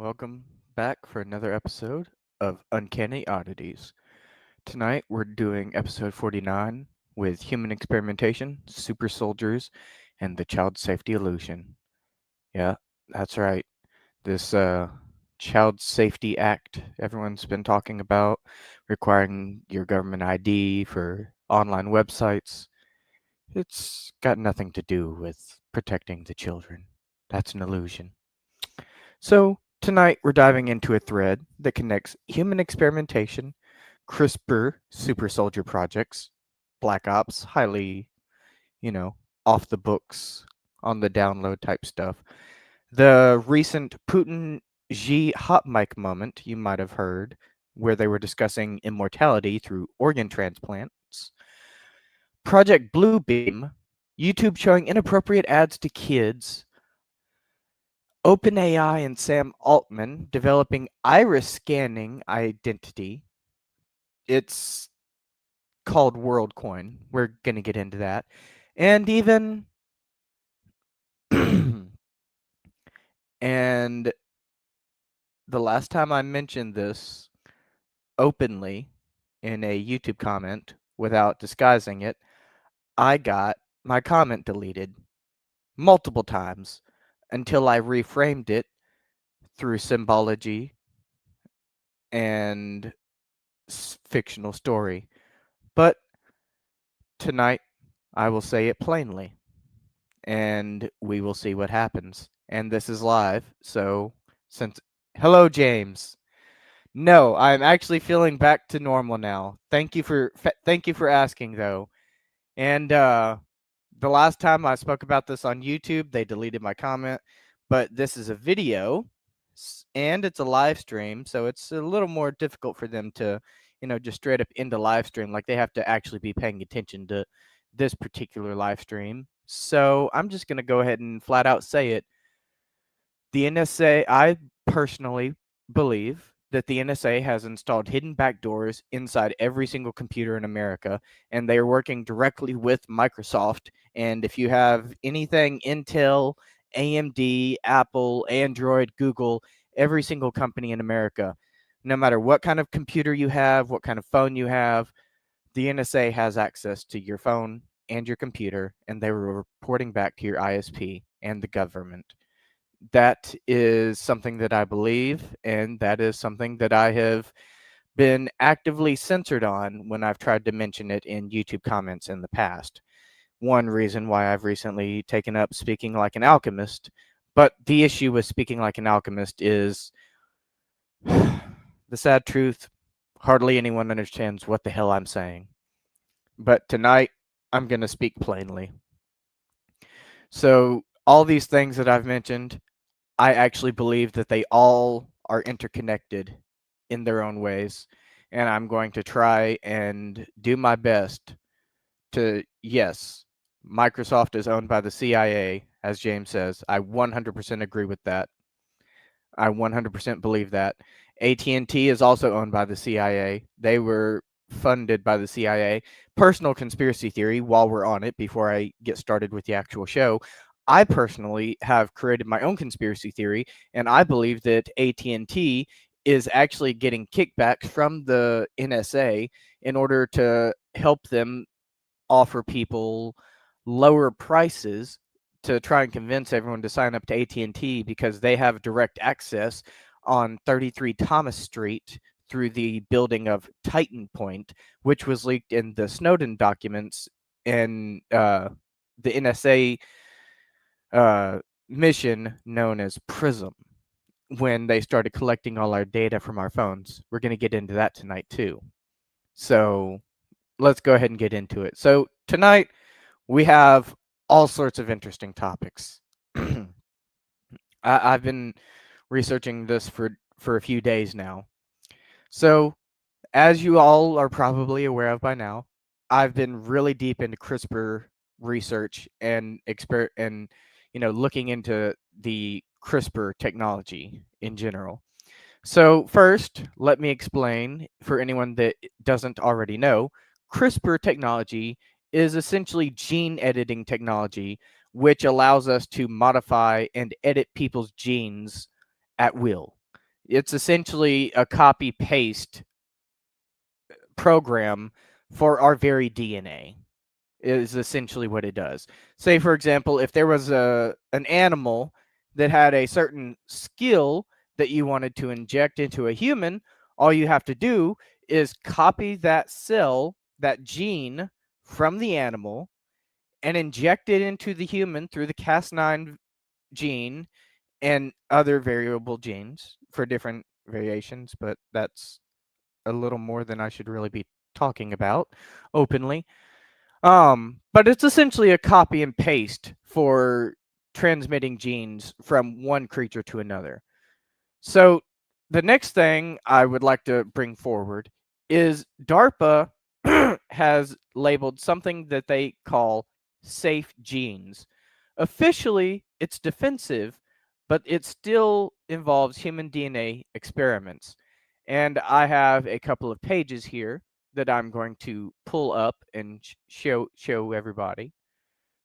welcome back for another episode of Uncanny Oddities. Tonight we're doing episode 49 with Human Experimentation, Supersoldiers, and the Child Safety Illusion. Yeah, that's right. This Child Safety Act everyone's been talking about, requiring your government ID for online websites. It's got nothing to do with protecting the children. That's an illusion. So, tonight we're diving into a thread that connects human experimentation, CRISPR super soldier projects, Black Ops, highly, you know, off the books, on the download type stuff. The recent Putin Xi hot mic moment you might have heard, where they were discussing immortality through organ transplants. Project Bluebeam, YouTube showing inappropriate ads to kids, OpenAI and Sam Altman developing iris scanning identity. It's called WorldCoin. We're going to get into that. And even and the last time I mentioned this openly in a YouTube comment without disguising it, I got my comment deleted multiple times until I reframed it through symbology and fictional story. But tonight, I will say it plainly, and we will see what happens. And this is live, so since hello, James. No, I'm actually feeling back to normal now. Thank you for asking, though. And the last time I spoke about this on YouTube, they deleted my comment, but this is a video, and it's a live stream, so it's a little more difficult for them to, just straight up into live stream. Like they have to actually be paying attention to this particular live stream. So I'm just gonna go ahead and flat out say it. The NSA, I personally believe that the NSA has installed hidden backdoors inside every single computer in America, and they are working directly with Microsoft. And if you have anything Intel, AMD, Apple, Android, Google, every single company in America, no matter what kind of computer you have, what kind of phone you have, the NSA has access to your phone and your computer, and they were reporting back to your ISP and the government. That is something that I believe, and that is something that I have been actively censored on when I've tried to mention it in YouTube comments in the past. One reason why I've recently taken up speaking like an alchemist, but the issue with speaking like an alchemist is the sad truth, hardly anyone understands what the hell I'm saying. But tonight, I'm going to speak plainly. So, all these things that I've mentioned, I actually believe that they all are interconnected in their own ways. And I'm going to try and do my best to, yes, Microsoft is owned by the CIA, as James says. I 100% agree with that. I 100% believe that. AT&T is also owned by the CIA. They were funded by the CIA. Personal conspiracy theory, while we're on it, before I get started with the actual show, I personally have created my own conspiracy theory, and I believe that AT&T is actually getting kickbacks from the NSA in order to help them offer people lower prices to try and convince everyone to sign up to AT&T because they have direct access on 33 Thomas Street through the building of Titan Point, which was leaked in the Snowden documents and the NSA mission known as PRISM when they started collecting all our data from our phones. We're going to get into that tonight too. So let's go ahead and get into it. So tonight we have all sorts of interesting topics. I've been researching this for a few days now. So, as you all are probably aware of by now, I've been really deep into CRISPR research and looking into the CRISPR technology in general. So, first, let me explain for anyone that doesn't already know, CRISPR technology is essentially gene editing technology which allows us to modify and edit people's genes at will. It's essentially a copy paste program for our very DNA. Is essentially what it does. Say, for example, if there was an animal that had a certain skill that you wanted to inject into a human, all you have to do is copy that cell, that gene from the animal, and inject it into the human through the Cas9 gene and other variable genes for different variations, but that's a little more than I should really be talking about openly. But it's essentially a copy and paste for transmitting genes from one creature to another. So the next thing I would like to bring forward is DARPA has labeled something that they call safe genes. Officially, it's defensive, but it still involves human DNA experiments. And I have a couple of pages here that I'm going to pull up and show everybody.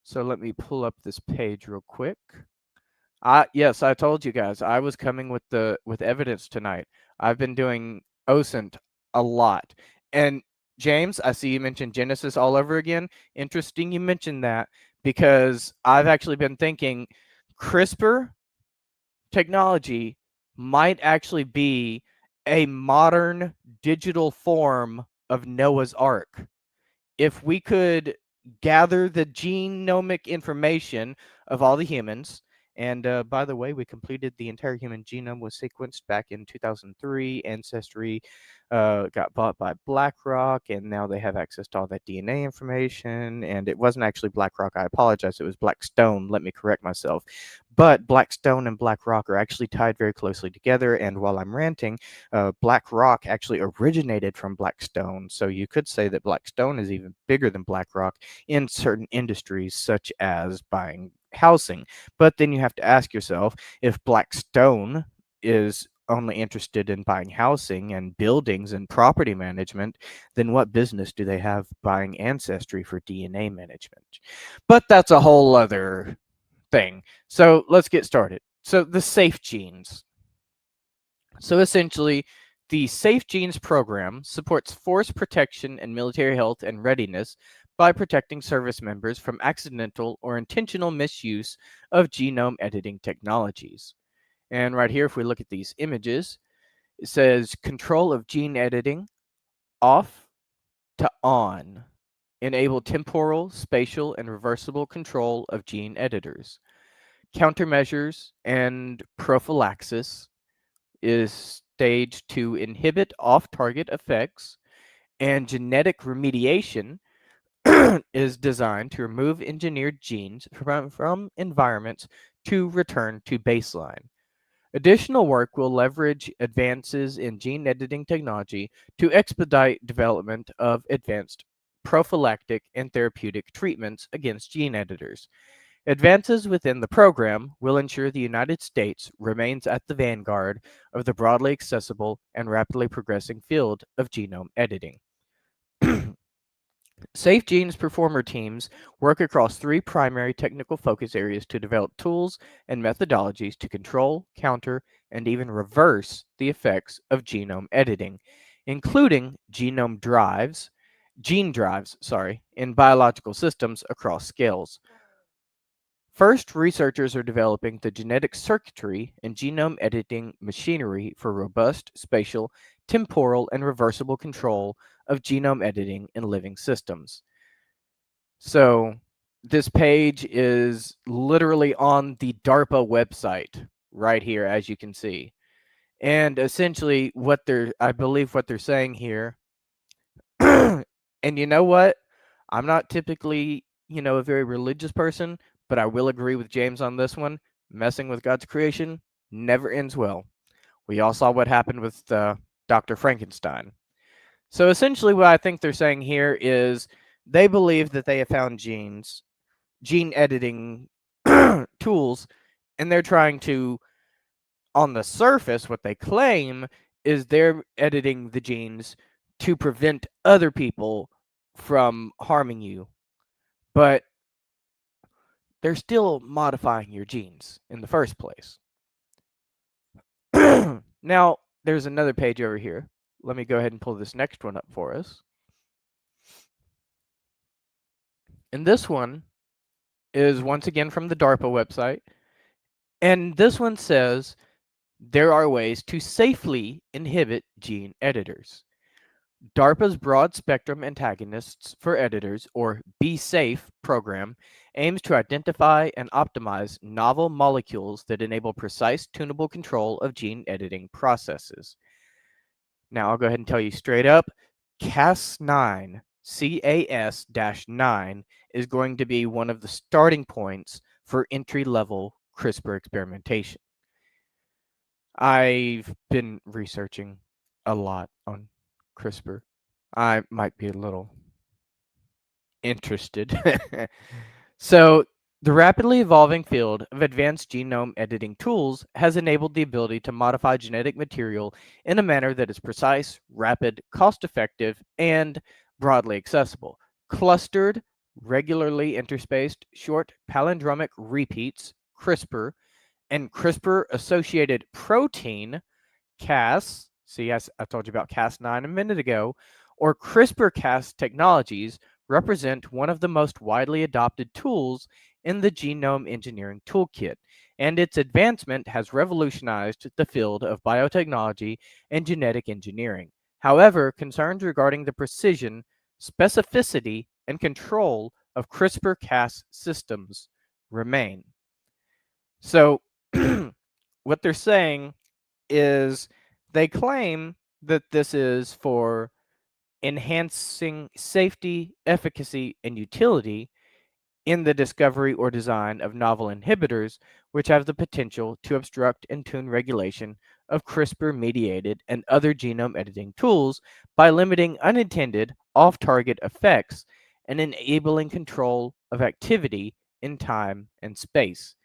So let me pull up this page real quick. Yes, I told you guys I was coming with evidence tonight. I've been doing OSINT a lot. And James, I see you mentioned Genesis all over again. Interesting you mentioned that because I've actually been thinking CRISPR technology might actually be a modern digital form of Noah's Ark. If we could gather the genomic information of all the humans, and by the way, we completed the entire human genome was sequenced back in 2003. Ancestry got bought by BlackRock, and now they have access to all that DNA information. And it wasn't actually BlackRock. I apologize. It was Blackstone. Let me correct myself. But Blackstone and BlackRock are actually tied very closely together. And while I'm ranting, BlackRock actually originated from Blackstone. So you could say that Blackstone is even bigger than BlackRock in certain industries, such as buying housing. But then you have to ask yourself, if Blackstone is only interested in buying housing and buildings and property management, then what business do they have buying ancestry for DNA management? But that's a whole other thing. So let's get started. So the safe genes. So essentially, the Safe Genes program supports force protection and military health and readiness by protecting service members from accidental or intentional misuse of genome editing technologies. And right here, if we look at these images, it says control of gene editing off to on. Enable temporal, spatial, and reversible control of gene editors. Countermeasures and prophylaxis is staged to inhibit off-target effects, and genetic remediation is designed to remove engineered genes from environments to return to baseline. Additional work will leverage advances in gene editing technology to expedite development of advanced prophylactic and therapeutic treatments against gene editors. Advances within the program will ensure the United States remains at the vanguard of the broadly accessible and rapidly progressing field of genome editing. Safe Genes performer teams work across three primary technical focus areas to develop tools and methodologies to control, counter, and even reverse the effects of genome editing, including gene drives, in biological systems across scales. First, researchers are developing the genetic circuitry and genome editing machinery for robust spatial, temporal, and reversible control of genome editing in living systems. So, this page is literally on the DARPA website right here, as you can see. And essentially, I believe what they're saying here, and you know what? I'm not typically, a very religious person, but I will agree with James on this one. Messing with God's creation never ends well. We all saw what happened with Dr. Frankenstein. So essentially, what I think they're saying here is they believe that they have found gene editing tools, and they're trying to, on the surface, what they claim is they're editing the genes to prevent other people from harming you. But they're still modifying your genes in the first place. Now, there's another page over here. Let me go ahead and pull this next one up for us. And this one is once again from the DARPA website. And this one says there are ways to safely inhibit gene editors. DARPA's Broad Spectrum Antagonists for Editors, or Be Safe program, aims to identify and optimize novel molecules that enable precise, tunable control of gene editing processes. Now, I'll go ahead and tell you straight up, Cas9, CAS-9, is going to be one of the starting points for entry-level CRISPR experimentation. I've been researching a lot on CRISPR. I might be a little interested. So, the rapidly evolving field of advanced genome editing tools has enabled the ability to modify genetic material in a manner that is precise, rapid, cost-effective, and broadly accessible. Clustered, regularly interspaced, short palindromic repeats, CRISPR, and CRISPR-associated protein, Cas, see, I told you about Cas9 a minute ago, or CRISPR-Cas technologies represent one of the most widely adopted tools in the genome engineering toolkit, and its advancement has revolutionized the field of biotechnology and genetic engineering. However, concerns regarding the precision, specificity, and control of CRISPR-Cas systems remain. So, what they're saying is they claim that this is for enhancing safety, efficacy, and utility in the discovery or design of novel inhibitors, which have the potential to obstruct and tune regulation of CRISPR-mediated and other genome editing tools by limiting unintended off-target effects and enabling control of activity in time and space.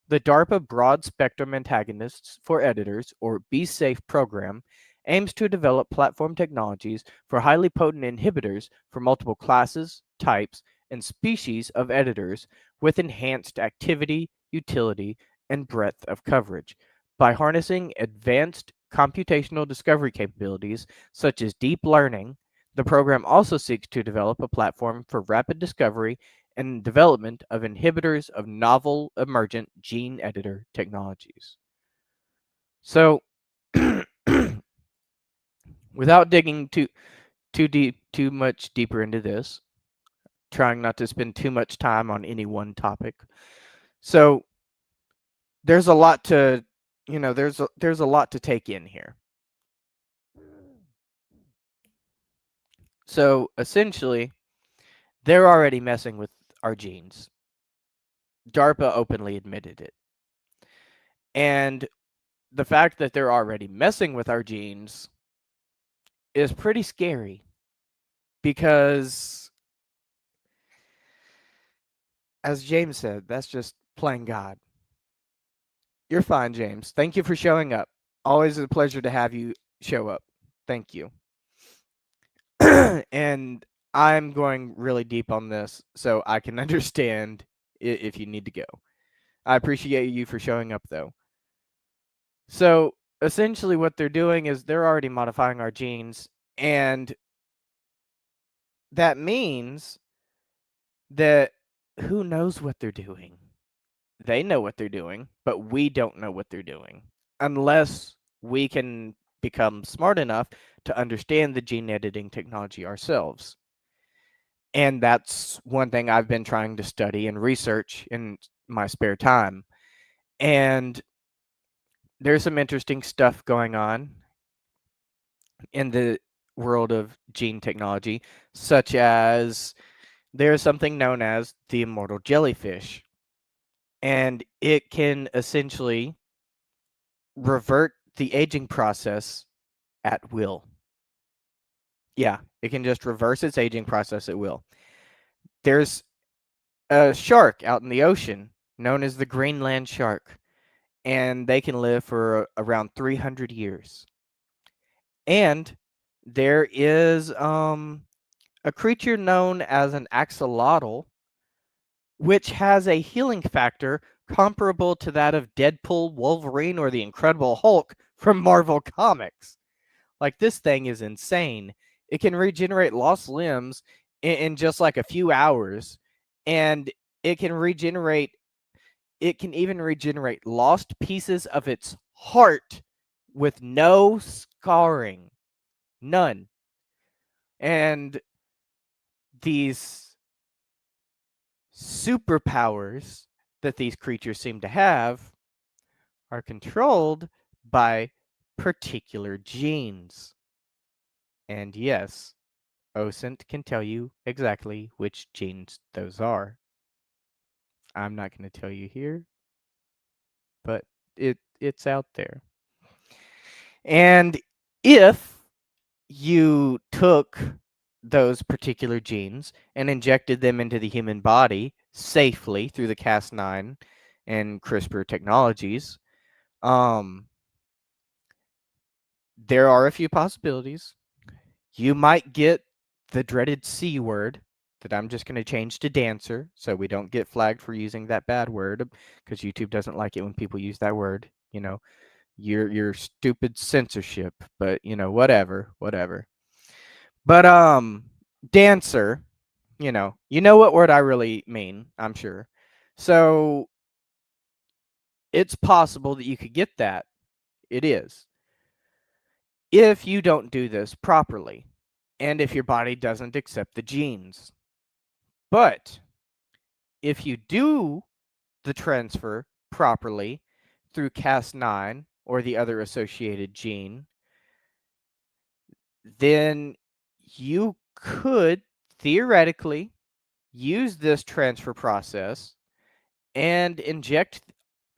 The DARPA Broad Spectrum Antagonists for Editors, or Be Safe program, aims to develop platform technologies for highly potent inhibitors for multiple classes, types, and species of editors with enhanced activity, utility, and breadth of coverage. By harnessing advanced computational discovery capabilities such as deep learning, the program also seeks to develop a platform for rapid discovery and development of inhibitors of novel emergent gene editor technologies. So, without digging too much deeper into this, trying not to spend too much time on any one topic. So, there's a lot to, there's a lot to take in here. So, essentially, they're already messing with our genes. DARPA openly admitted it. And the fact that they're already messing with our genes is pretty scary because, as James said, that's just playing God. You're fine, James. Thank you for showing up. Always a pleasure to have you show up. Thank you. And I'm going really deep on this so I can understand if you need to go. I appreciate you for showing up, though. So, essentially, what they're doing is they're already modifying our genes, and that means that who knows what they're doing? They know what they're doing, but we don't know what they're doing unless we can become smart enough to understand the gene editing technology ourselves. And that's one thing I've been trying to study and research in my spare time. And there's some interesting stuff going on in the world of gene technology, such as there's something known as the immortal jellyfish. And it can essentially revert the aging process at will. Yeah, it can just reverse its aging process at will. There's a shark out in the ocean known as the Greenland shark, and they can live for around 300 years. And there is a creature known as an axolotl, which has a healing factor comparable to that of Deadpool, Wolverine, or the Incredible Hulk from Marvel Comics. Like, this thing is insane. It can regenerate lost limbs in just like a few hours, and it can even regenerate lost pieces of its heart with no scarring. None. And these superpowers that these creatures seem to have are controlled by particular genes. And yes, OSINT can tell you exactly which genes those are. I'm not going to tell you here, but it's out there. And if you took those particular genes and injected them into the human body safely through the Cas9 and CRISPR technologies, there are a few possibilities. You might get the dreaded C word that I'm just going to change to dancer so we don't get flagged for using that bad word, because YouTube doesn't like it when people use that word. You know, your stupid censorship, but whatever. But dancer, you know what word I really mean, I'm sure. So it's possible that you could get that. It is. If you don't do this properly, and if your body doesn't accept the genes. But if you do the transfer properly through Cas9 or the other associated gene, then you could theoretically use this transfer process and inject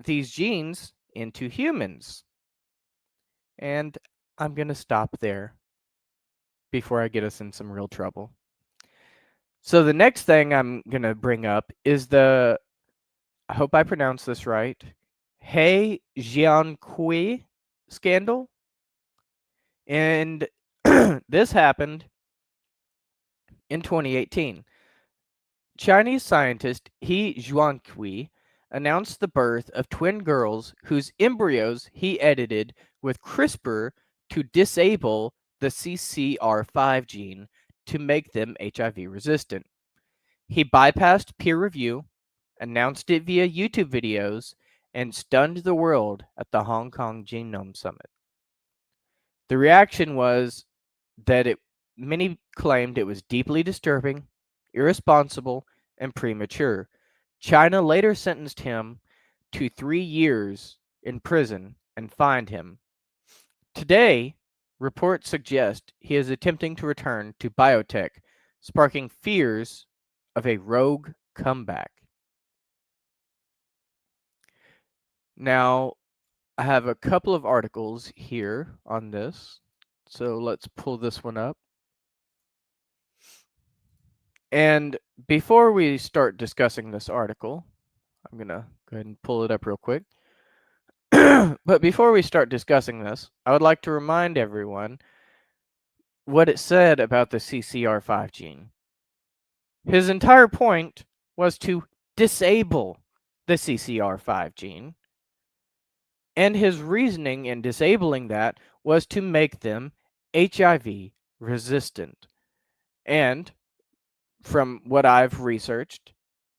these genes into humans. And I'm going to stop there before I get us in some real trouble. So the next thing I'm going to bring up is I hope I pronounced this right, He Jiankui scandal. And this happened in 2018. Chinese scientist He Jiankui announced the birth of twin girls whose embryos he edited with CRISPR to disable the CCR5 gene to make them HIV resistant. He bypassed peer review, announced it via YouTube videos, and stunned the world at the Hong Kong Genome Summit. The reaction was that many claimed it was deeply disturbing, irresponsible, and premature. China later sentenced him to 3 years in prison and fined him. Today, reports suggest he is attempting to return to biotech, sparking fears of a rogue comeback. Now, I have a couple of articles here on this, so let's pull this one up. And before we start discussing this article, I'm going to go ahead and pull it up real quick. But before we start discussing this, I would like to remind everyone what it said about the CCR5 gene. His entire point was to disable the CCR5 gene, and his reasoning in disabling that was to make them HIV resistant. And from what I've researched,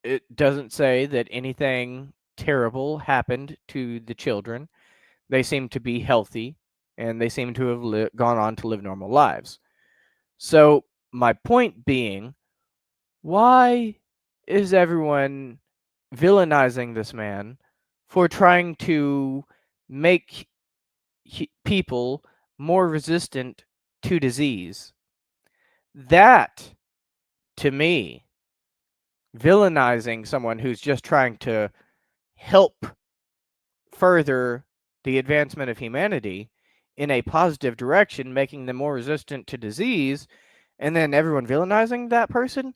it doesn't say that anything terrible happened to the children. They seem to be healthy, and they seem to have gone on to live normal lives. So my point being, why is everyone villainizing this man for trying to make people more resistant to disease? That, to me, villainizing someone who's just trying to help further the advancement of humanity in a positive direction, making them more resistant to disease, and then everyone villainizing that person,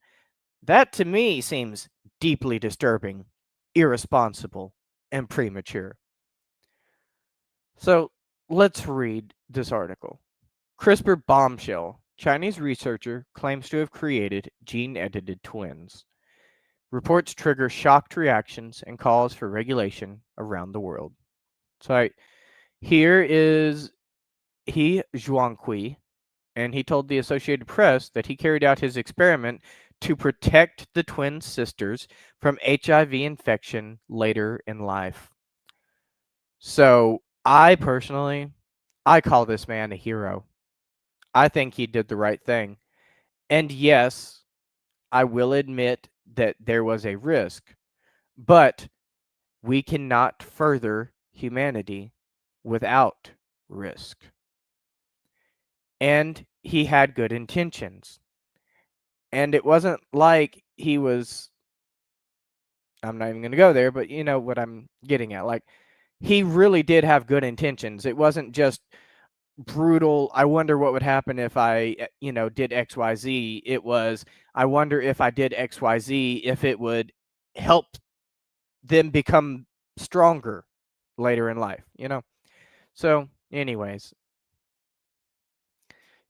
that to me seems deeply disturbing, irresponsible, and premature. So let's read this article. CRISPR bombshell. Chinese researcher claims to have created gene-edited twins. Reports trigger shocked reactions and calls for regulation around the world. So here is He Jiankui, and he told the Associated Press that he carried out his experiment to protect the twin sisters from HIV infection later in life. So I personally, I call this man a hero. I think he did the right thing. And yes, I will admit that there was a risk, but we cannot further humanity without risk. And he had good intentions. And it wasn't like he was, I'm not even going to go there, but you know what I'm getting at. Like, he really did have good intentions. It wasn't just brutal, I wonder what would happen if I, did XYZ. It was, I wonder if I did XYZ, if it would help them become stronger later in life, So, anyways,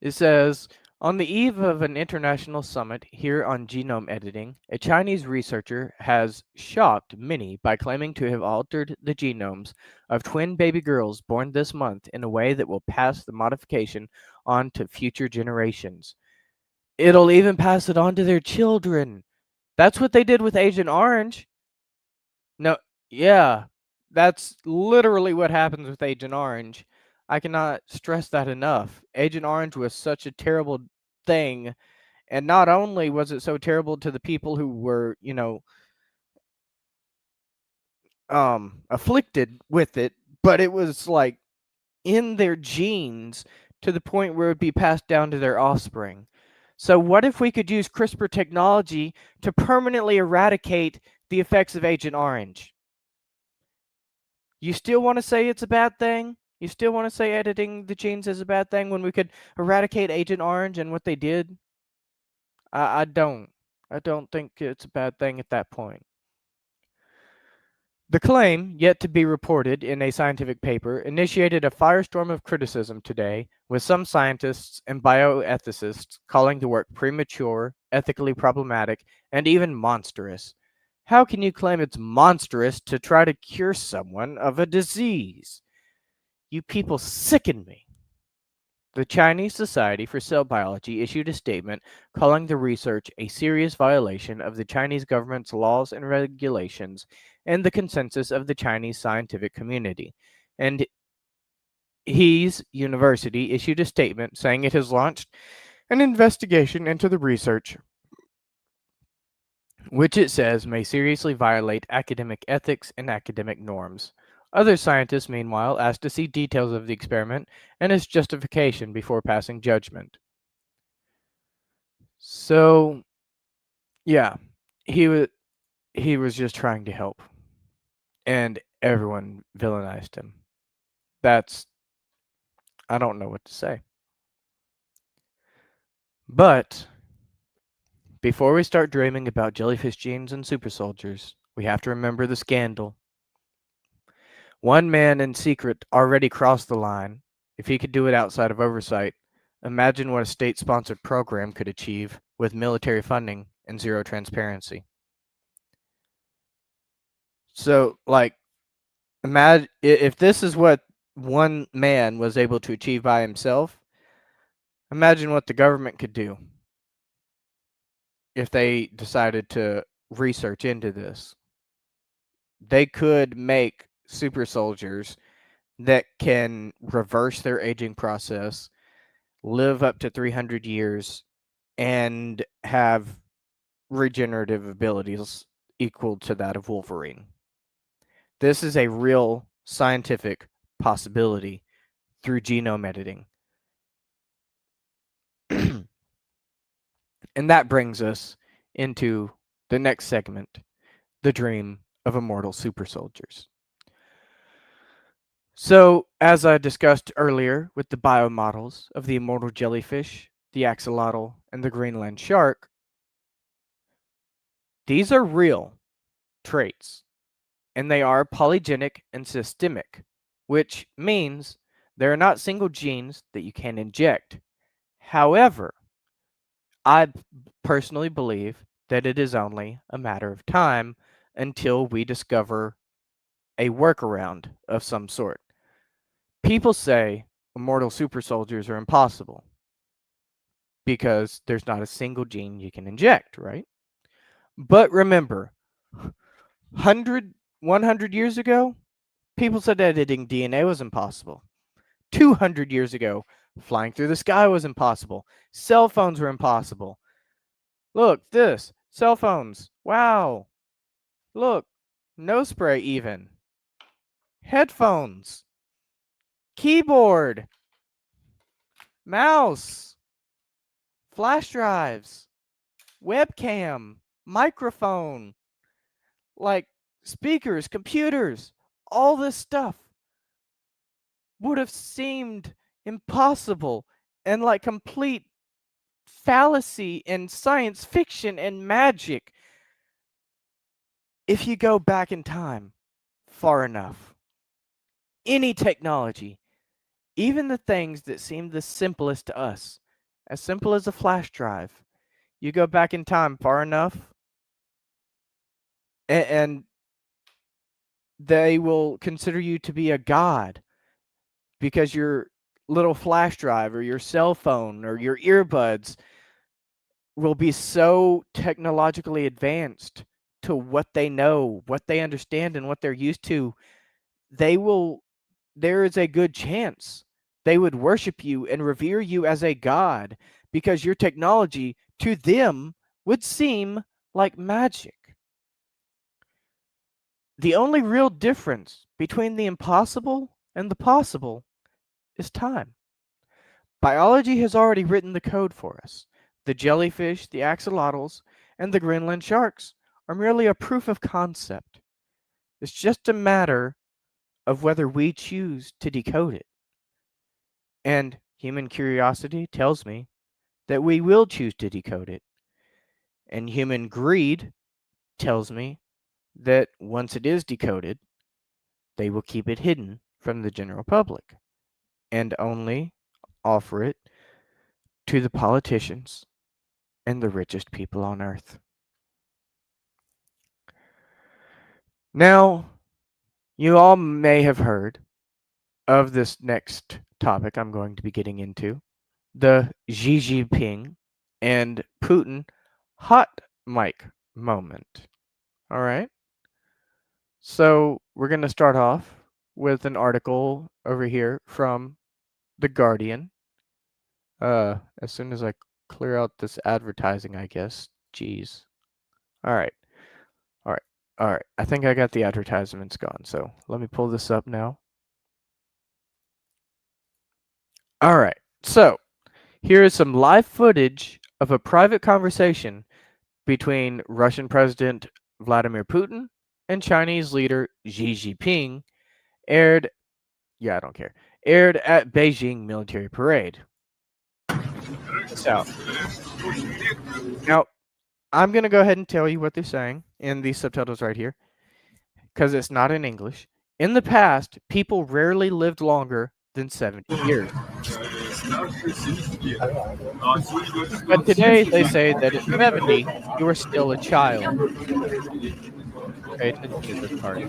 it says, on the eve of an international summit here on genome editing, a Chinese researcher has shocked many by claiming to have altered the genomes of twin baby girls born this month in a way that will pass the modification on to future generations. It'll even pass it on to their children. That's what they did with Agent Orange. No, yeah, that's literally what happens with Agent Orange. I cannot stress that enough. Agent Orange was such a terrible thing, and not only was it so terrible to the people who were, afflicted with it, but it was like in their genes to the point where it would be passed down to their offspring. So what if we could use CRISPR technology to permanently eradicate the effects of Agent Orange? You still want to say it's a bad thing? You still want to say editing the genes is a bad thing when we could eradicate Agent Orange and what they did? I don't. I don't think it's a bad thing at that point. The claim, yet to be reported in a scientific paper, initiated a firestorm of criticism today, with some scientists and bioethicists calling the work premature, ethically problematic, and even monstrous. How can you claim it's monstrous to try to cure someone of a disease? You people sicken me. The Chinese Society for Cell Biology issued a statement calling the research a serious violation of the Chinese government's laws and regulations and the consensus of the Chinese scientific community. And He's University issued a statement saying it has launched an investigation into the research, which it says may seriously violate academic ethics and academic norms. Other scientists, meanwhile, asked to see details of the experiment and its justification before passing judgment. So, yeah, he was just trying to help, and everyone villainized him. I don't know what to say. But before we start dreaming about jellyfish genes and super soldiers, we have to remember the scandal. One man in secret already crossed the line. If he could do it outside of oversight, imagine what a state-sponsored program could achieve with military funding and zero transparency. So, like, imagine if this is what one man was able to achieve by himself, imagine what the government could do if they decided to research into this. They could make super soldiers that can reverse their aging process, live up to 300 years, and have regenerative abilities equal to that of Wolverine. This is a real scientific possibility through genome editing. And that brings us into the next segment, the dream of immortal super soldiers. So, as I discussed earlier with the biomodels of the immortal jellyfish, the axolotl, and the Greenland shark, these are real traits, and they are polygenic and systemic, which means they are not single genes that you can inject. However, I personally believe that it is only a matter of time until we discover a workaround of some sort. People say immortal super soldiers are impossible because there's not a single gene you can inject, right? But remember, 100 years ago, people said editing DNA was impossible. 200 years ago, flying through the sky was impossible. Cell phones were impossible. Look, this, cell phones. Wow. Look, nose spray even. Headphones. Keyboard. Mouse. Flash drives. Webcam. Microphone. Like speakers, computers. All this stuff would have seemed impossible and like complete fallacy and science fiction and magic if you go back in time far enough. Any technology, even the things that seem the simplest to us, as simple as a flash drive, you go back in time far enough and they will consider you to be a god because your little flash drive or your cell phone or your earbuds will be so technologically advanced to what they know, what they understand, and what they're used to. There is a good chance they would worship you and revere you as a god because your technology to them would seem like magic. The only real difference between the impossible and the possible is time. Biology has already written the code for us. The jellyfish, the axolotls, and the Greenland sharks are merely a proof of concept. It's just a matter of whether we choose to decode it. And human curiosity tells me that we will choose to decode it. And human greed tells me that once it is decoded, they will keep it hidden from the general public and only offer it to the politicians and the richest people on earth. Now, you all may have heard of this next topic I'm going to be getting into, the Xi Jinping and Putin hot mic moment. All right. So we're going to start off with an article over here from The Guardian. As soon as I clear out this advertising, I guess. Jeez. All right. All right. All right. I think I got the advertisements gone. So let me pull this up now. All right. So here is some live footage of a private conversation between Russian President Vladimir Putin and Chinese leader Xi Jinping aired at Beijing military parade. So now I'm going to go ahead and tell you what they're saying in these subtitles right here because it's not in English. In the past, people rarely lived longer than 70 years. But today they say that at 70, you are still a child. Pay attention to this part.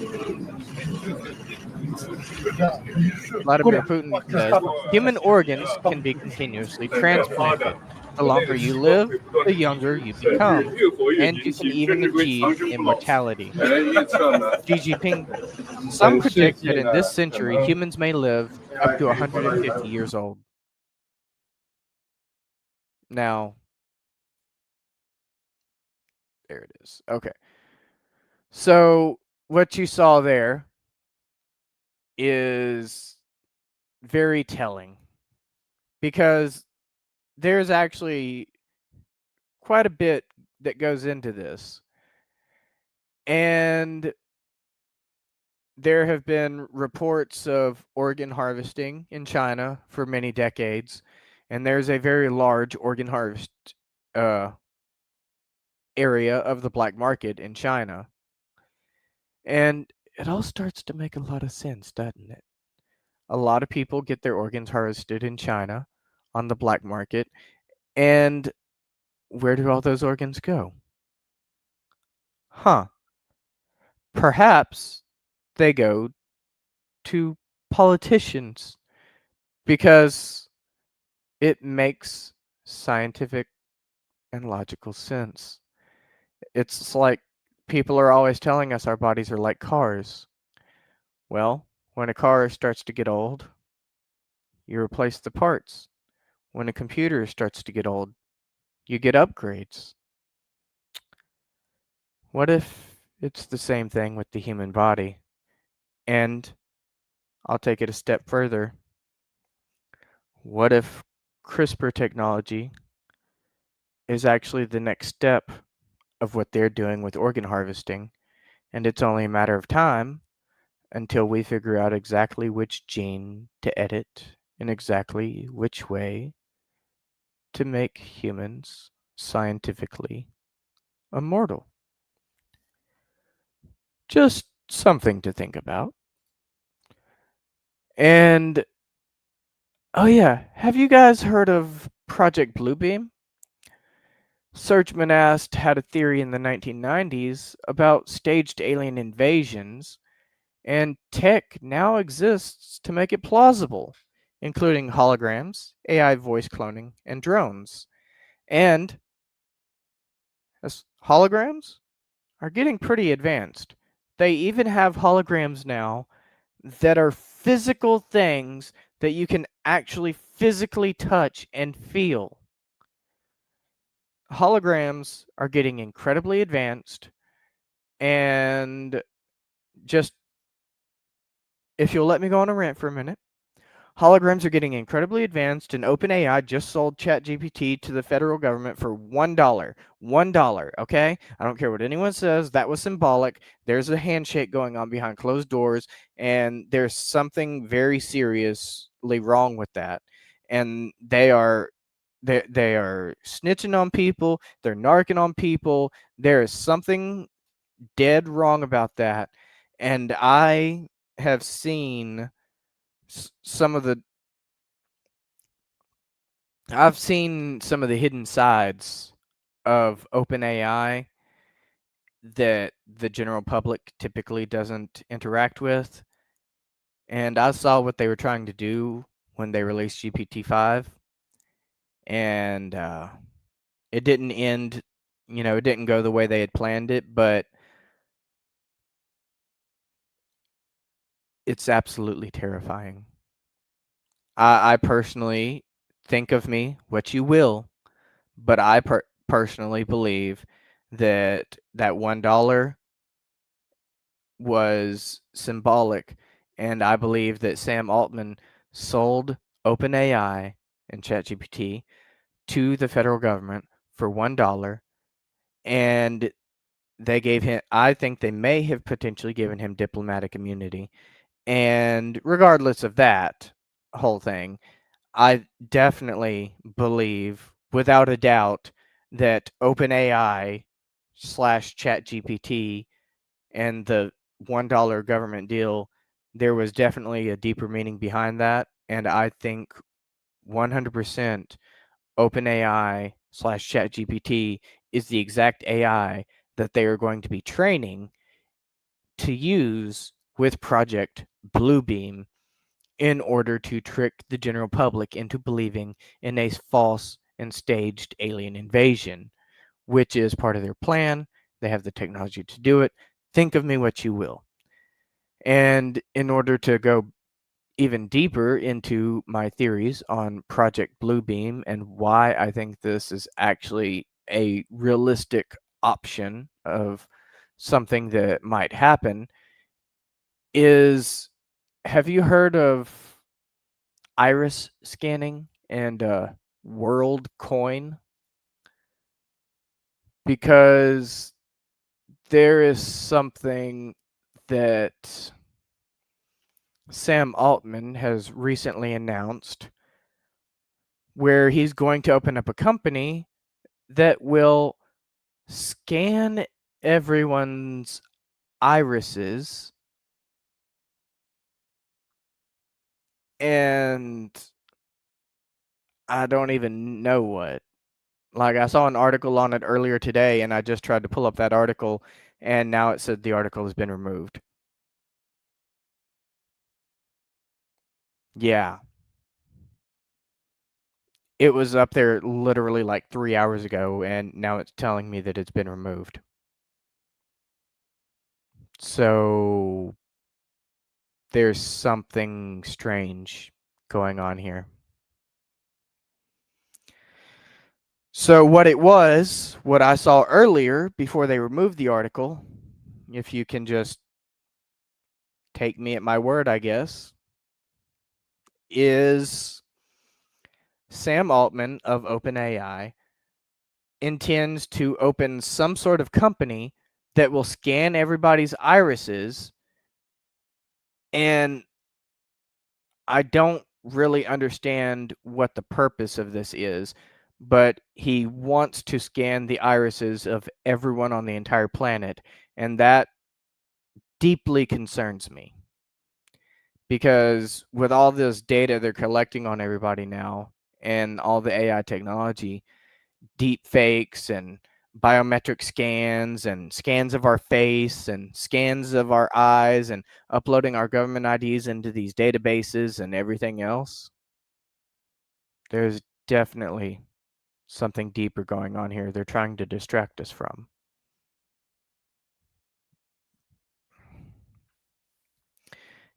Vladimir Putin says human organs can be continuously transplanted. The longer you live, the younger you become, and you can even achieve immortality. Xi Jinping, some predict that in this century, humans may live up to 150 years old. Now, there it is. Okay. So, what you saw there is very telling because there's actually quite a bit that goes into this. And there have been reports of organ harvesting in China for many decades, and there's a very large organ harvest area of the black market in China. And it all starts to make a lot of sense, doesn't it? A lot of people get their organs harvested in China on the black market, and where do all those organs go? Huh, perhaps they go to politicians because it makes scientific and logical sense. It's like people are always telling us our bodies are like cars. Well, when a car starts to get old, you replace the parts. When a computer starts to get old, you get upgrades. What if it's the same thing with the human body? And I'll take it a step further. What if CRISPR technology is actually the next step of what they're doing with organ harvesting, and it's only a matter of time until we figure out exactly which gene to edit and exactly which way to make humans scientifically immortal? Just something to think about. And oh yeah, have you guys heard of Project Bluebeam? Serge Monast had a theory in the 1990s about staged alien invasions, and tech now exists to make it plausible, including holograms, AI voice cloning, and drones. And as holograms are getting pretty advanced. They even have holograms now that are physical things that you can actually physically touch and feel. Holograms are getting incredibly advanced, and just if you'll let me go on a rant for a minute, holograms are getting incredibly advanced, and OpenAI just sold ChatGPT to the federal government for $1. $1, okay? I don't care what anyone says. That was symbolic. There's a handshake going on behind closed doors, and there's something very seriously wrong with that. And they are snitching on people. They're narking on people. There is something dead wrong about that. And I have seen some of the I've seen some of the hidden sides of OpenAI that the general public typically doesn't interact with. And I saw what they were trying to do when they released GPT-5. And it didn't end, it didn't go the way they had planned it, but it's absolutely terrifying. I personally, think of me what you will, but I personally believe that $1 was symbolic, and I believe that Sam Altman sold OpenAI and ChatGPT to the federal government for $1, and they gave him, I think they may have potentially given him diplomatic immunity. And regardless of that whole thing, I definitely believe, without a doubt, that OpenAI slash ChatGPT and the $1 government deal, there was definitely a deeper meaning behind that. And I think 100% OpenAI slash ChatGPT is the exact AI that they are going to be training to use with Project Bluebeam in order to trick the general public into believing in a false and staged alien invasion, which is part of their plan. They have the technology to do it. Think of me what you will. And in order to go even deeper into my theories on Project Bluebeam and why I think this is actually a realistic option of something that might happen, is have you heard of iris scanning and world coin? Because there is something that Sam Altman has recently announced where he's going to open up a company that will scan everyone's irises, and I don't even know what. Like, I saw an article on it earlier today, and I just tried to pull up that article, and now it said the article has been removed. Yeah. It was up there literally like 3 hours ago, and now it's telling me that it's been removed. So there's something strange going on here. So what I saw earlier before they removed the article, if you can just take me at my word, I guess, is Sam Altman of OpenAI intends to open some sort of company that will scan everybody's irises, and I don't really understand what the purpose of this is, but he wants to scan the irises of everyone on the entire planet, and that deeply concerns me. Because with all this data they're collecting on everybody now, and all the AI technology, deep fakes and biometric scans and scans of our face and scans of our eyes and uploading our government IDs into these databases and everything else, there's definitely something deeper going on here they're trying to distract us from.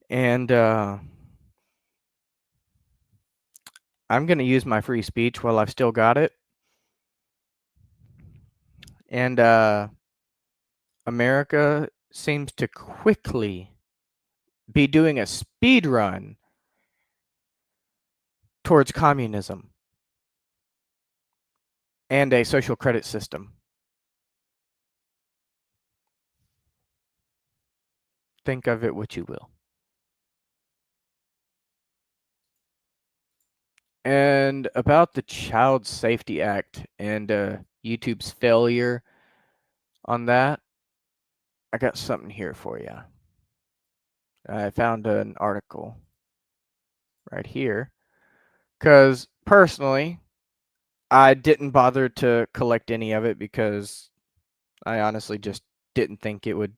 And I'm going to use my free speech while I've still got it. And America seems to quickly be doing a speed run towards communism and a social credit system. Think of it what you will. And about the Child Safety Act and YouTube's failure on that, I got something here for you. I found an article right here because personally, I didn't bother to collect any of it because I honestly just didn't think it would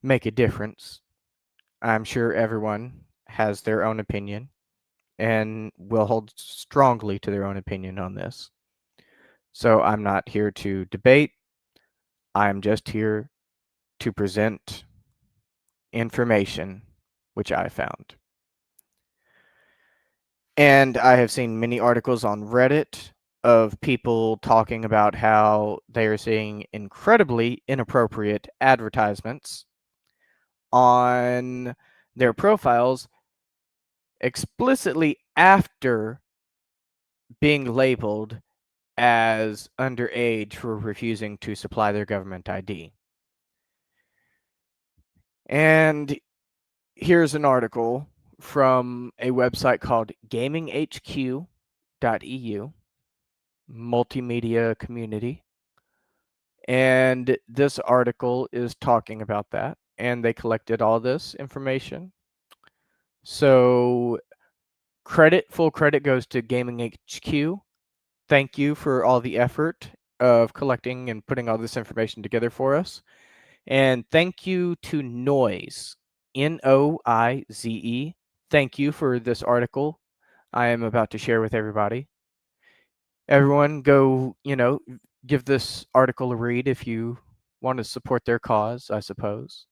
make a difference. I'm sure everyone has their own opinion and will hold strongly to their own opinion on this. So I'm not here to debate. I'm just here to present information which I found. And I have seen many articles on Reddit of people talking about how they are seeing incredibly inappropriate advertisements on their profiles explicitly after being labeled as underage for refusing to supply their government ID. And here's an article from a website called gaminghq.eu, multimedia community. And this article is talking about that, and they collected all this information. So full credit goes to Gaming HQ. Thank you for all the effort of collecting and putting all this information together for us. And thank you to Noise, Noize. Thank you for this article I am about to share with everybody. Everyone go, give this article a read if you want to support their cause, I suppose.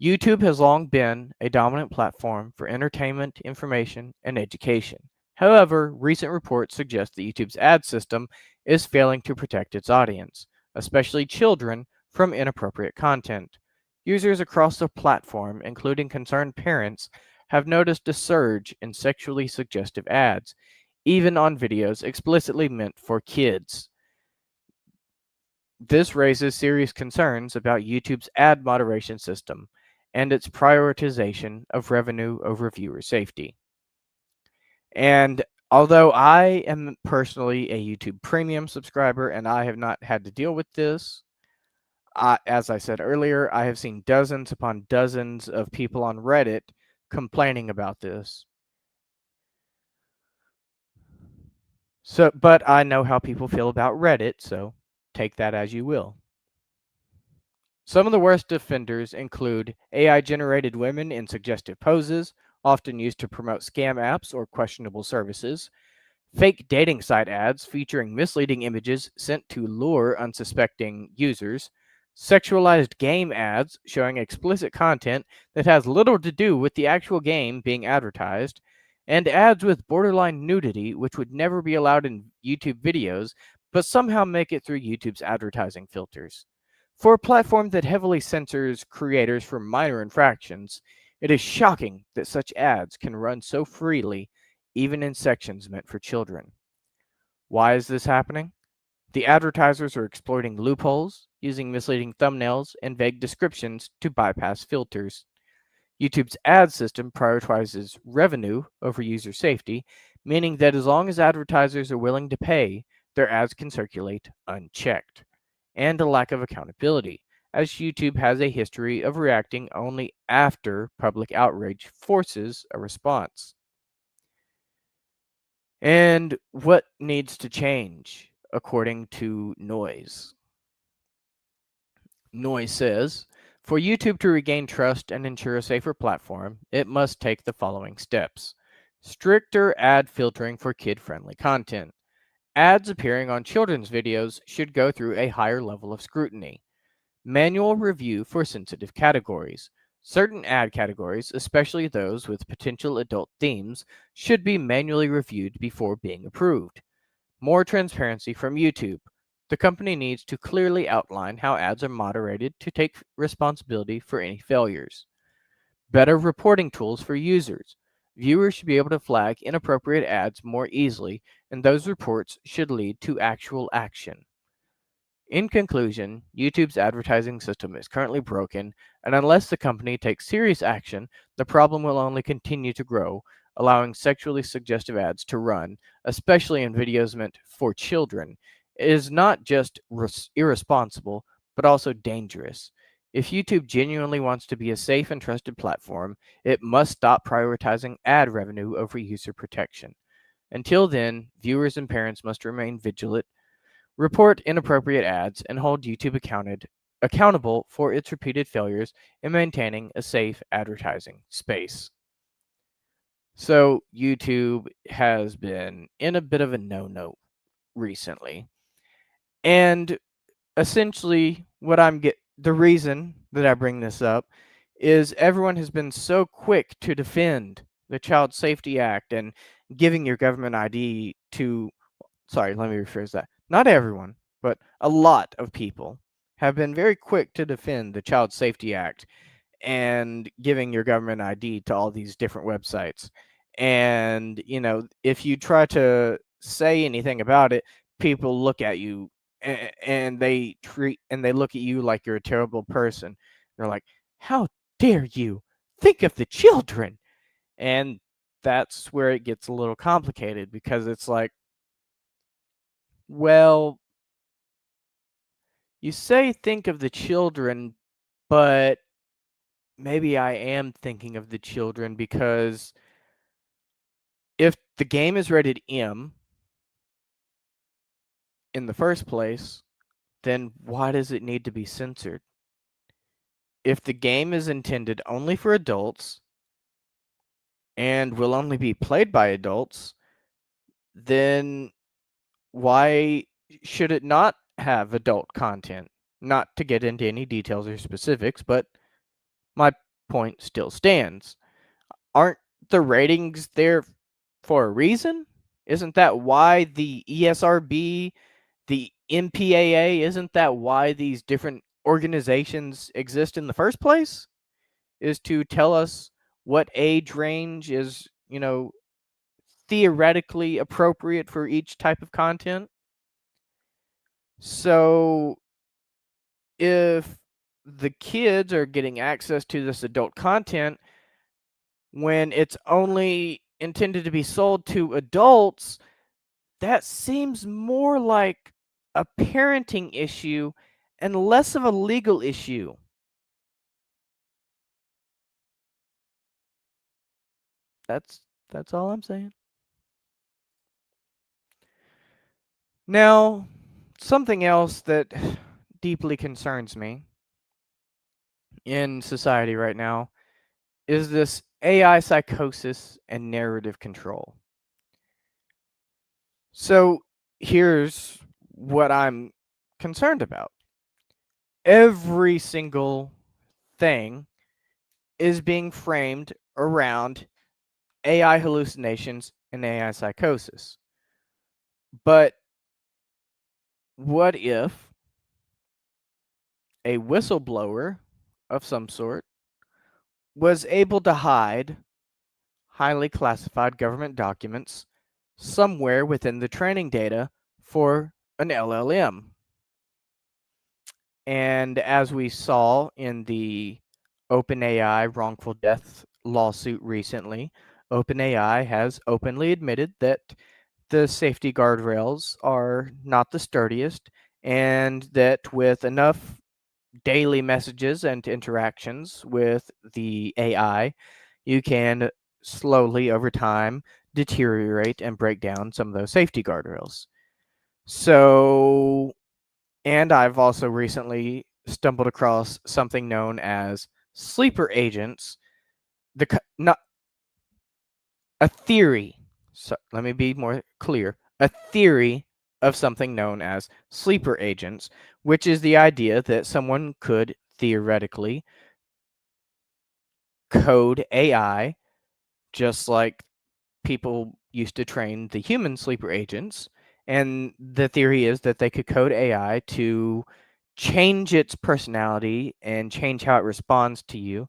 YouTube has long been a dominant platform for entertainment, information, and education. However, recent reports suggest that YouTube's ad system is failing to protect its audience, especially children, from inappropriate content. Users across the platform, including concerned parents, have noticed a surge in sexually suggestive ads, even on videos explicitly meant for kids. This raises serious concerns about YouTube's ad moderation system and its prioritization of revenue over viewer safety. And although I am personally a YouTube Premium subscriber and I have not had to deal with this, as I said earlier, I have seen dozens upon dozens of people on Reddit complaining about this. But I know how people feel about Reddit, so take that as you will. Some of the worst offenders include AI generated women in suggestive poses, often used to promote scam apps or questionable services, fake dating site ads featuring misleading images sent to lure unsuspecting users, sexualized game ads showing explicit content that has little to do with the actual game being advertised, and ads with borderline nudity, which would never be allowed in YouTube videos, but somehow make it through YouTube's advertising filters. For a platform that heavily censors creators for minor infractions, it is shocking that such ads can run so freely, even in sections meant for children. Why is this happening? The advertisers are exploiting loopholes, using misleading thumbnails and vague descriptions to bypass filters. YouTube's ad system prioritizes revenue over user safety, meaning that as long as advertisers are willing to pay, their ads can circulate unchecked. And a lack of accountability, as YouTube has a history of reacting only after public outrage forces a response. And what needs to change, according to Noise? Noise says, for YouTube to regain trust and ensure a safer platform, it must take the following steps. Stricter ad filtering for kid-friendly content. Ads appearing on children's videos should go through a higher level of scrutiny. Manual review for sensitive categories. Certain ad categories, especially those with potential adult themes, should be manually reviewed before being approved. More transparency from YouTube. The company needs to clearly outline how ads are moderated to take responsibility for any failures. Better reporting tools for users. Viewers should be able to flag inappropriate ads more easily, and those reports should lead to actual action. In conclusion, YouTube's advertising system is currently broken, and unless the company takes serious action, the problem will only continue to grow, allowing sexually suggestive ads to run, especially in videos meant for children. It is not just irresponsible, but also dangerous. If YouTube genuinely wants to be a safe and trusted platform, it must stop prioritizing ad revenue over user protection. Until then, viewers and parents must remain vigilant, report inappropriate ads, and hold YouTube accountable for its repeated failures in maintaining a safe advertising space. So, YouTube has been in a bit of a no-no recently. And essentially the reason that I bring this up is everyone has been so quick to defend the Child Safety Act and giving your government ID to, sorry, let me rephrase that. Not everyone, but a lot of people have been very quick to defend the Child Safety Act and giving your government ID to all these different websites. And, if you try to say anything about it, people look at you and they look at you like you're a terrible person. They're like, "How dare you? Think of the children." And that's where it gets a little complicated because it's like, well, you say think of the children, but maybe I am thinking of the children because if the game is rated M in the first place, then why does it need to be censored? If the game is intended only for adults and will only be played by adults, then why should it not have adult content? Not to get into any details or specifics, but my point still stands. Aren't the ratings there for a reason? Isn't that why the ESRB, the MPAA, isn't that why these different organizations exist in the first place? Is to tell us what age range is, theoretically appropriate for each type of content. So if the kids are getting access to this adult content when it's only intended to be sold to adults, that seems more like a parenting issue and less of a legal issue. That's all I'm saying. Now, something else that deeply concerns me in society right now is this AI psychosis and narrative control. So here's what I'm concerned about. Every single thing is being framed around AI hallucinations and AI psychosis. But what if a whistleblower of some sort was able to hide highly classified government documents somewhere within the training data for an LLM? And as we saw in the OpenAI wrongful death lawsuit recently, OpenAI has openly admitted that the safety guardrails are not the sturdiest, and that with enough daily messages and interactions with the AI, you can slowly over time deteriorate and break down some of those safety guardrails. So, and I've also recently stumbled across something known as sleeper agents. Not a theory. So let me be more clear. A theory of something known as sleeper agents, which is the idea that someone could theoretically code AI just like people used to train the human sleeper agents. And the theory is that they could code AI to change its personality and change how it responds to you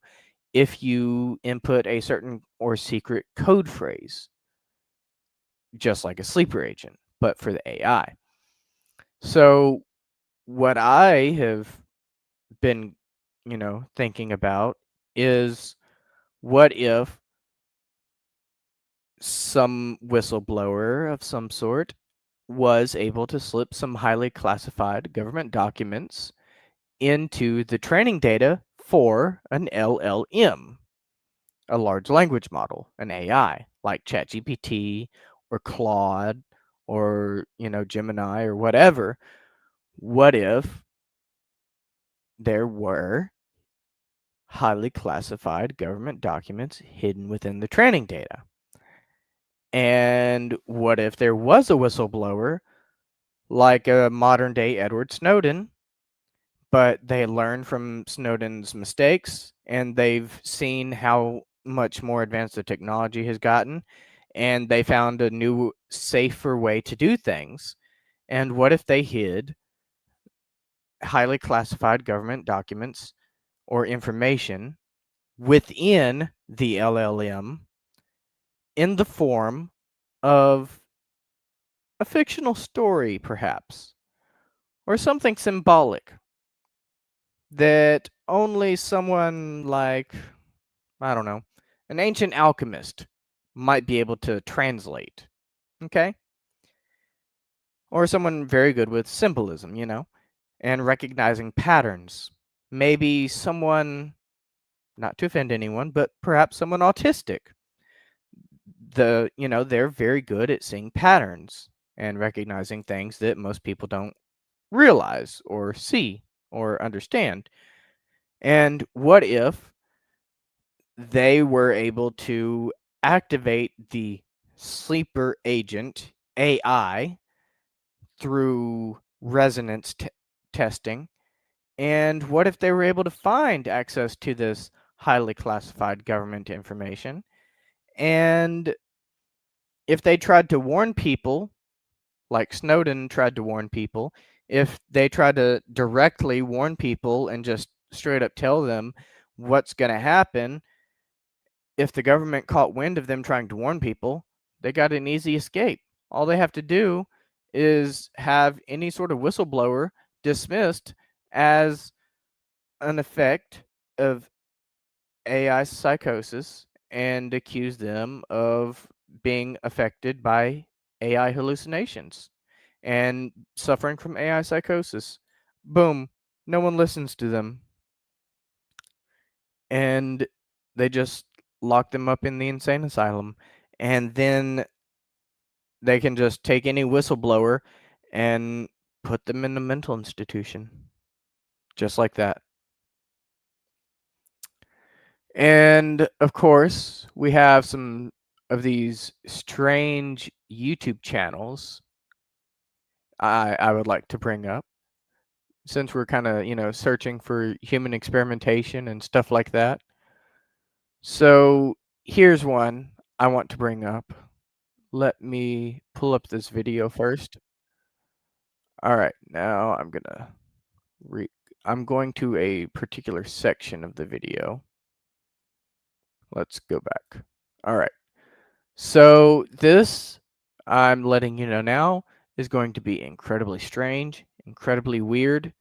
if you input a certain or secret code phrase, just like a sleeper agent, but for the AI. So, what I have been, thinking about is what if some whistleblower of some sort was able to slip some highly classified government documents into the training data for an LLM, a large language model, an AI, like ChatGPT or Claude or, Gemini or whatever. What if there were highly classified government documents hidden within the training data? And what if there was a whistleblower like a modern day Edward Snowden, but they learned from Snowden's mistakes and they've seen how much more advanced the technology has gotten, and they found a new, safer way to do things? And what if they hid highly classified government documents or information within the LLM in the form of a fictional story, perhaps, or something symbolic that only someone like, I don't know, an ancient alchemist might be able to translate? Okay? Or someone very good with symbolism, and recognizing patterns. Maybe someone, not to offend anyone, but perhaps someone autistic. They're very good at seeing patterns and recognizing things that most people don't realize or see or understand. And what if they were able to activate the sleeper agent AI through resonance testing? And what if they were able to find access to this highly classified government information? And if they tried to warn people, like Snowden tried to warn people, if they tried to directly warn people and just straight up tell them what's going to happen, if the government caught wind of them trying to warn people, they got an easy escape. All they have to do is have any sort of whistleblower dismissed as an effect of AI psychosis and accuse them of being affected by AI hallucinations and suffering from AI psychosis. Boom. No one listens to them. And they just lock them up in the insane asylum. And then they can just take any whistleblower and put them in a mental institution. Just like that. And of course, we have some of these strange YouTube channels I would like to bring up, since we're kind of, searching for human experimentation and stuff like that. So here's one I want to bring up. Let me pull up this video first. All right, now I'm going to a particular section of the video. Let's go back. All right. So this, I'm letting you know now, is going to be incredibly strange, incredibly weird,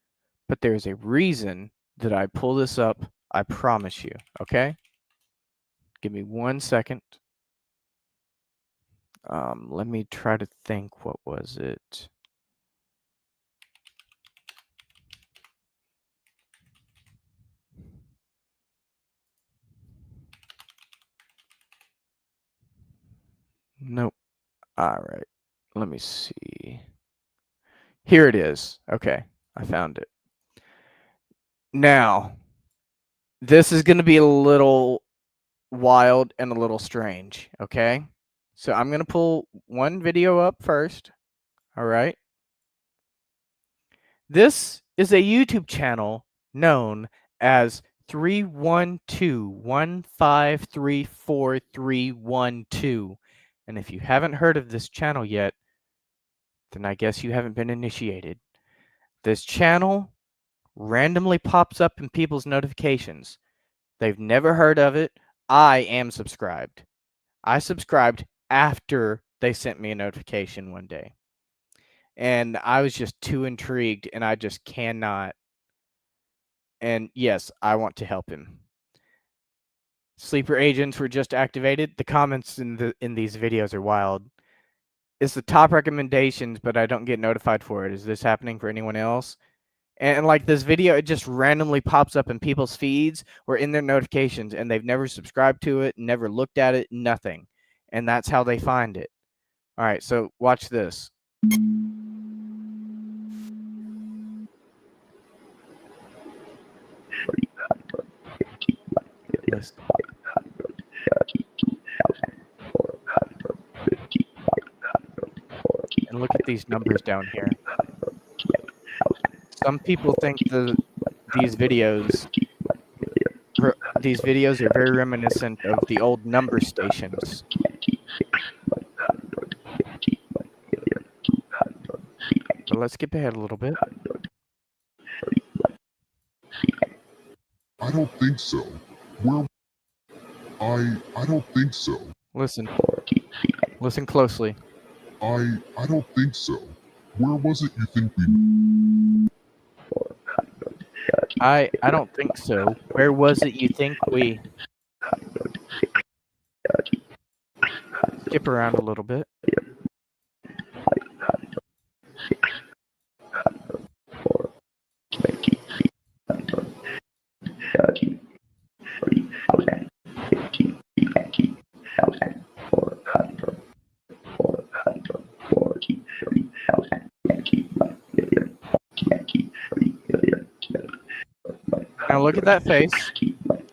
but there's a reason that I pull this up. I promise you. Okay? Give me 1 second. Let me try to think. What was it? Nope. All right. Let me see. Here it is. Okay. I found it. Now, this is going to be a little wild and a little strange. Okay. So I'm going to pull one video up first. All right. This is a YouTube channel known as 312-1534312. And if you haven't heard of this channel yet, then I guess you haven't been initiated. This channel randomly pops up in people's notifications. They've never heard of it. I am subscribed. I subscribed after they sent me a notification one day. And I was just too intrigued, and I just cannot. And yes, I want to help him. Sleeper agents were just activated. The comments in these videos are wild. It's the top recommendations, but I don't get notified for it. Is this happening for anyone else? And like this video, it just randomly pops up in people's feeds or in their notifications, and they've never subscribed to it, never looked at it, nothing. And that's how they find it. All right, so watch this. Yes. And look at these numbers down here. Some people think these videos are very reminiscent of the old number stations. But let's skip ahead a little bit. I don't think so. I don't think so. Listen closely. I don't think so. Where was it you think we... I don't think so. Where was it you think we... Skip around a little bit. Now look at that face.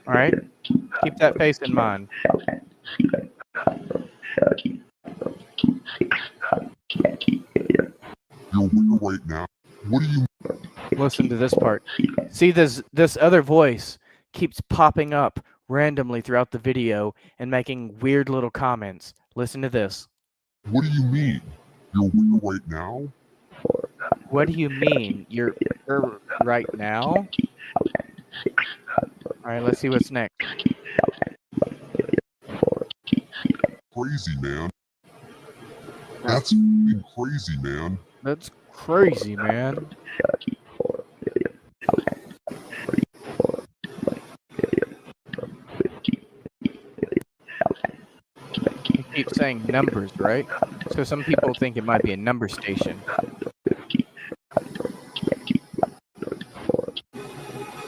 All right? Keep that face in mind. You're where right now? What do you... Listen to this part. See, this other voice keeps popping up randomly throughout the video and making weird little comments. Listen to this. What do you mean? You're where right now? What do you mean? You're right now? All right, let's see what's next. Crazy, man. That's f***ing crazy, man. That's crazy, man. You keep saying numbers, right? So some people think it might be a number station.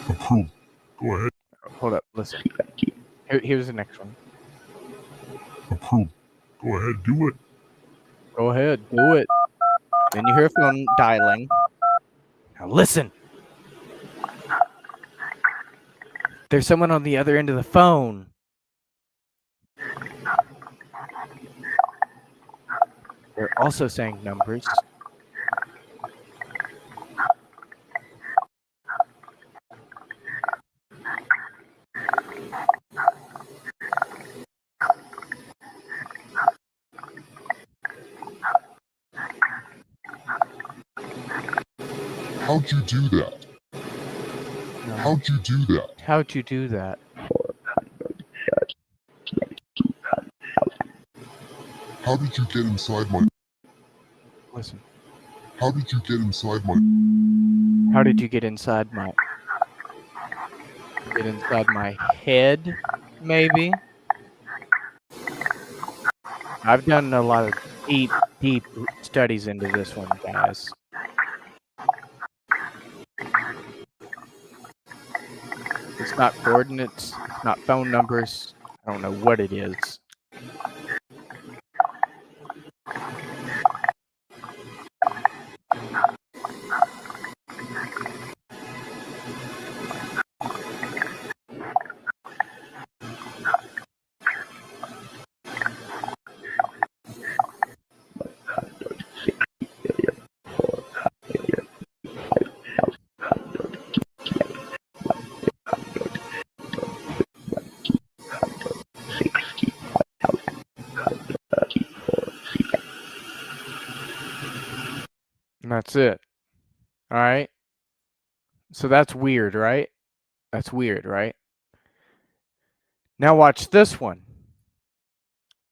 Approved. Go ahead. Hold up, listen. Here's the next one. Approved. Go ahead, do it. Go ahead, do it. Then you hear a phone dialing. Now listen. There's someone on the other end of the phone. They're also saying numbers. How'd you do that? How'd you do that? How'd you do that? How did you get inside my... Listen. How did you get inside my... How did you get inside my... Get inside my head, maybe? I've done a lot of deep studies into this one, guys. It's not coordinates, it's not phone numbers. I don't know what it is. And that's it. All right. So that's weird, right? That's weird, right? Now watch this one.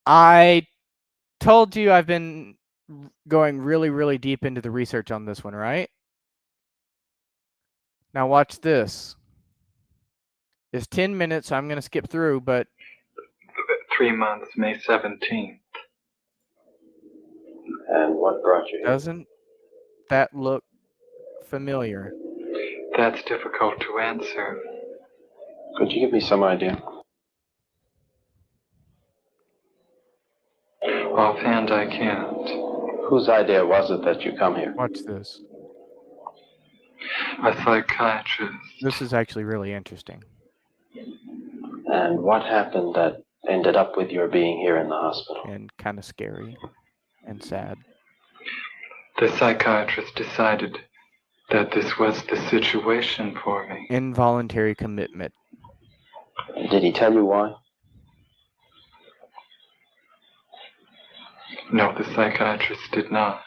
I told you I've been going really deep into the research on this one, right? Now watch this. It's 10 minutes, so I'm going to skip through, but 3 months, May 17th. And what brought you here? doesn't that look familiar? That's difficult to answer. Could you give me some idea? Offhand, I can't. Whose idea was it that you come here? Watch this. A psychiatrist. This is actually really interesting. And what happened that ended up with your being here in the hospital? And kind of scary and sad. The psychiatrist decided that this was the situation for me. Involuntary commitment. Did he tell you why? No, the psychiatrist did not.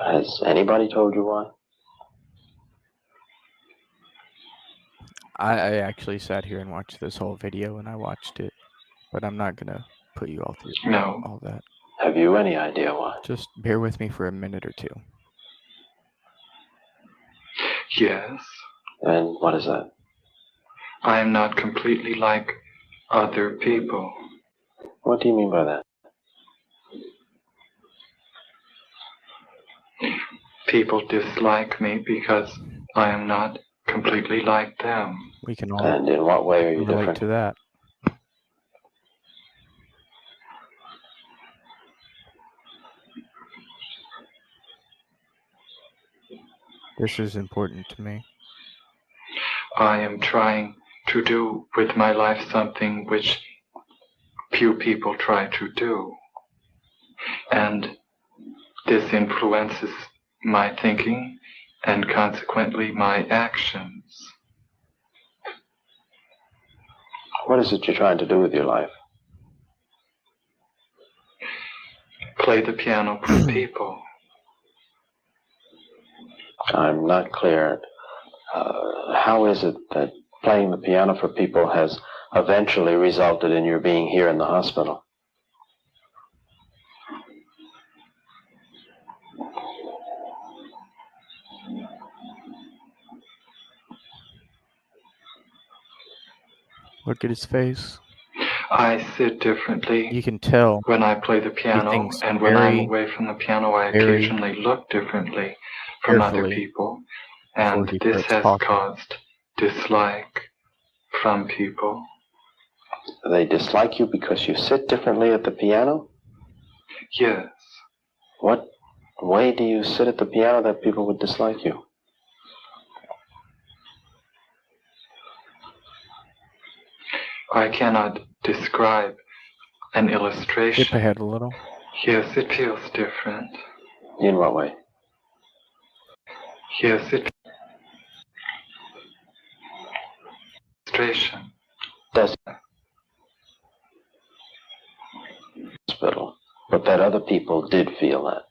Has anybody told you why? I actually sat here and watched this whole video, and I watched it, but I'm not going to put you all through No. all that. Have you any idea why? Just bear with me for a minute or two. Yes. And what is that? I am not completely like other people. What do you mean by that? People dislike me because I am not completely like them. We can all And in what way are you relate different? to that. This is important to me. I am trying to do with my life something which few people try to do. And this influences my thinking and consequently my actions. What is it you're trying to do with your life? Play the piano for people. I'm not clear. How is it that playing the piano for people has eventually resulted in your being here in the hospital? Look at his face. I sit differently You can tell. when I play the piano, thinks and when I'm very, away from the piano, I very occasionally look differently from other carefully people. before And he this starts has talking. caused dislike from people. They dislike you because you sit differently at the piano? Yes. What way do you sit at the piano that people would dislike you? I cannot describe an Skip illustration. ahead a little. Yes, it feels different. In what way? Yes, it illustration. Does hospital, but that other people did feel that.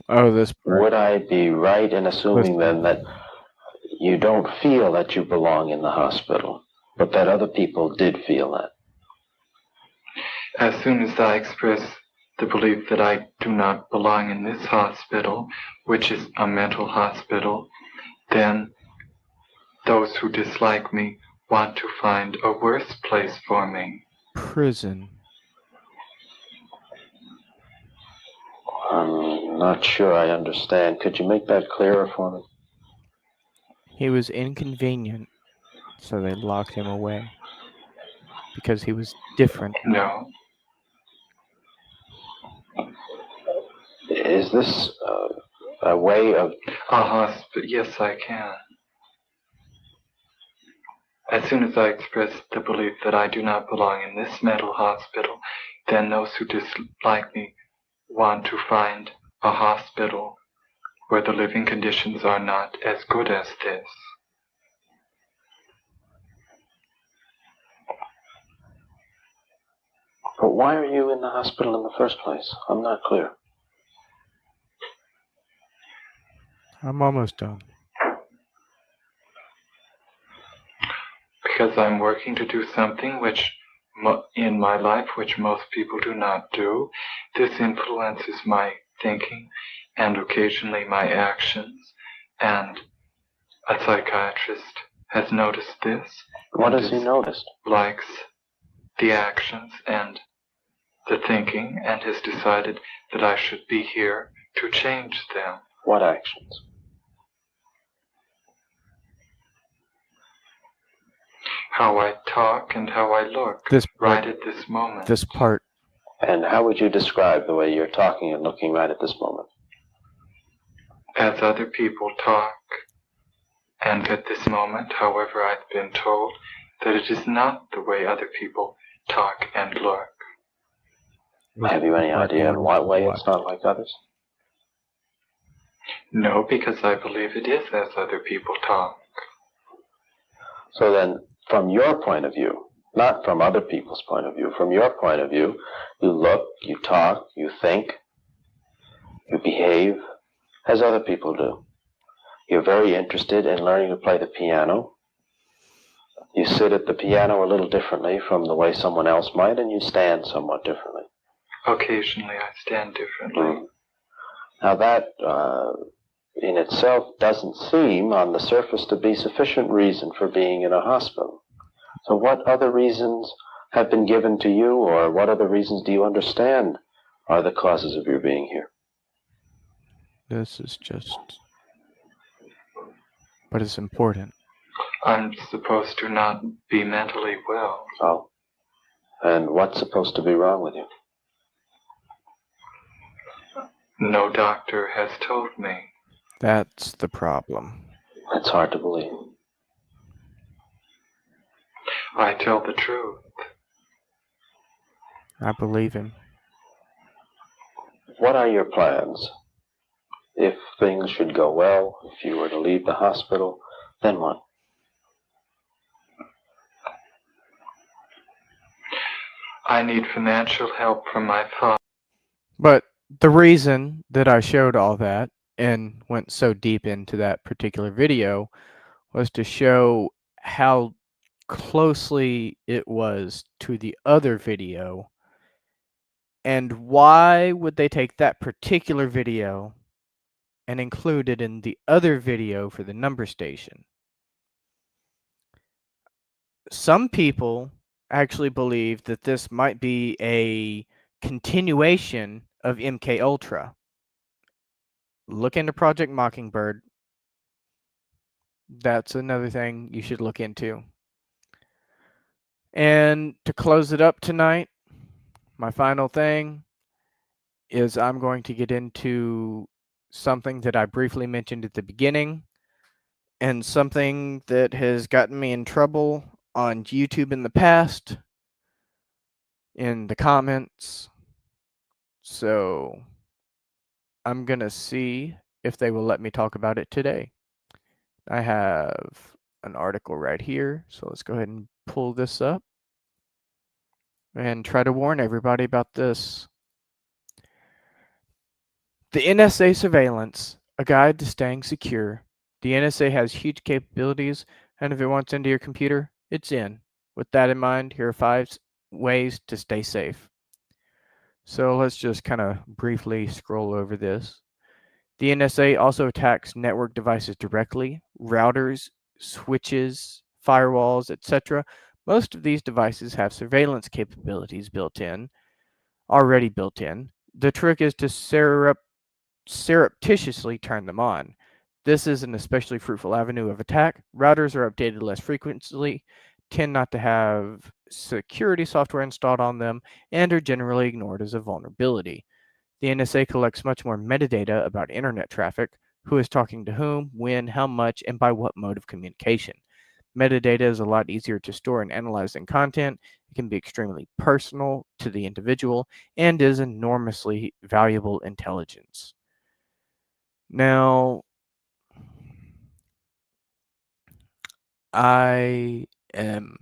Oh, this part. Would I be right in assuming then that you don't feel that you belong in the hospital, but that other people did feel that? As soon as I express the belief that I do not belong in this hospital, which is a mental hospital, then those who dislike me want to find a worse place for me. Prison. I'm not sure I understand. Could you make that clearer for me? He was inconvenient, so they locked him away. Because he was different. No. Is this a way of... A hospital? Yes, I can. As soon as I express the belief that I do not belong in this mental hospital, then those who dislike me want to find a hospital where the living conditions are not as good as this. But why are you in the hospital in the first place? I'm not clear. I'm almost done. Because I'm working to do something which in my life which most people do not do. This influences my thinking and occasionally my actions, and a psychiatrist has noticed this. What has he noticed? Likes the actions and the thinking, and has decided that I should be here to change them. What actions? How I talk and how I look right at this moment. This part. And how would you describe the way you're talking and looking right at this moment? As other people talk, and at this moment, however, I've been told that it is not the way other people talk and look. Have you any idea in what way it's not like others? No, because I believe it is as other people talk. So then, from your point of view, not from other people's point of view, from your point of view, you look, you talk, you think, you behave as other people do. You're very interested in learning to play the piano. You sit at the piano a little differently from the way someone else might, and you stand somewhat differently. Occasionally I stand differently. Now that in itself doesn't seem on the surface to be sufficient reason for being in a hospital. So what other reasons have been given to you, or what other reasons do you understand are the causes of your being here? This is just... But it's important. I'm supposed to not be mentally well. Oh. And what's supposed to be wrong with you? No doctor has told me. That's the problem. That's hard to believe. I tell the truth. I believe him. What are your plans? If things should go well, if you were to leave the hospital, then what? I need financial help from my father. But the reason that I showed all that and went so deep into that particular video was to show how closely it was to the other video, and why would they take that particular video and include it in the other video for the number station. Some people actually believe that this might be a continuation of MK Ultra. Look into Project Mockingbird. That's another thing you should look into. And to close it up tonight, my final thing is I'm going to get into something that I briefly mentioned at the beginning, and something that has gotten me in trouble on YouTube in the past in the comments. So I'm going to see if they will let me talk about it today. I have an article right here. So let's go ahead and pull this up and try to warn everybody about this. The NSA surveillance, a guide to staying secure. The NSA has huge capabilities, and if it wants into your computer, it's in. With that in mind, here are 5 ways to stay safe. So let's just kind of briefly scroll over this. The NSA also attacks network devices directly, routers, switches, firewalls, etc. Most of these devices have surveillance capabilities already built in. The trick is to surreptitiously turn them on. This is an especially fruitful avenue of attack. Routers are updated less frequently, tend not to have security software installed on them, and are generally ignored as a vulnerability. The NSA collects much more metadata about internet traffic, who is talking to whom, when, how much, and by what mode of communication. Metadata is a lot easier to store and analyze than content. It can be extremely personal to the individual and is enormously valuable intelligence. Now, I am.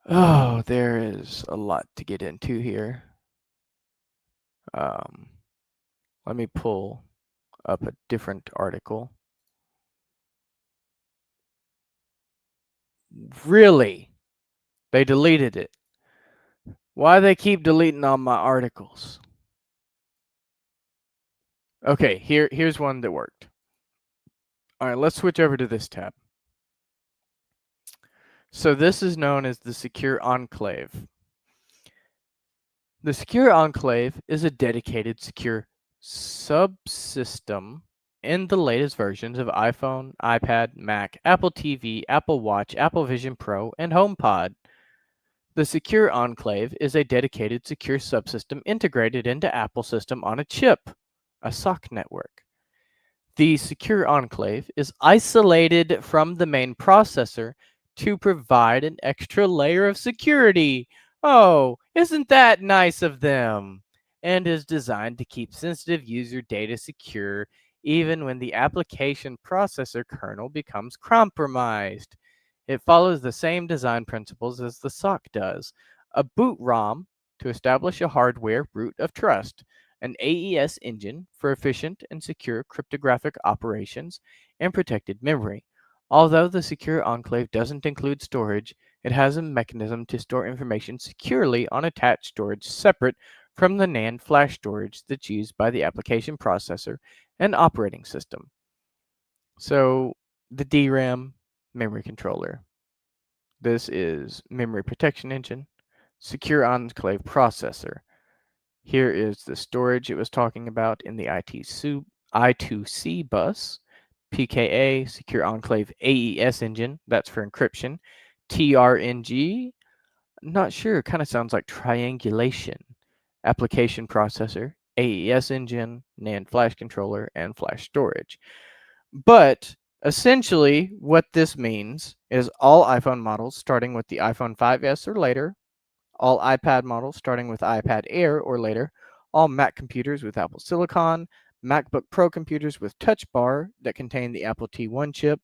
Oh, there is a lot to get into here. Let me pull up a different article. Really? They deleted it. Why they keep deleting all my articles? Okay, here's one that worked. All right, let's switch over to this tab. So this is known as the Secure Enclave. The Secure Enclave is a dedicated secure subsystem in the latest versions of iPhone, iPad, Mac, Apple TV, Apple Watch, Apple Vision Pro, and HomePod. The Secure Enclave is a dedicated secure subsystem integrated into Apple system on a chip, a SOC network. The Secure Enclave is isolated from the main processor to provide an extra layer of security. Oh, isn't that nice of them? And is designed to keep sensitive user data secure even when the application processor kernel becomes compromised. It follows the same design principles as the SOC does. A boot ROM to establish a hardware root of trust, an AES engine for efficient and secure cryptographic operations, and protected memory. Although the Secure Enclave doesn't include storage, it has a mechanism to store information securely on attached storage separate from the NAND flash storage that's used by the application processor and operating system. So the DRAM memory controller. This is memory protection engine, Secure Enclave processor. Here is the storage it was talking about in the I2C bus. PKA, Secure Enclave AES engine, that's for encryption. TRNG, not sure, kind of sounds like triangulation. Application processor, AES engine, NAND flash controller, and flash storage. But essentially, what this means is all iPhone models starting with the iPhone 5S or later, all iPad models starting with iPad Air or later, all Mac computers with Apple Silicon, MacBook Pro computers with Touch Bar that contain the Apple T1 chip,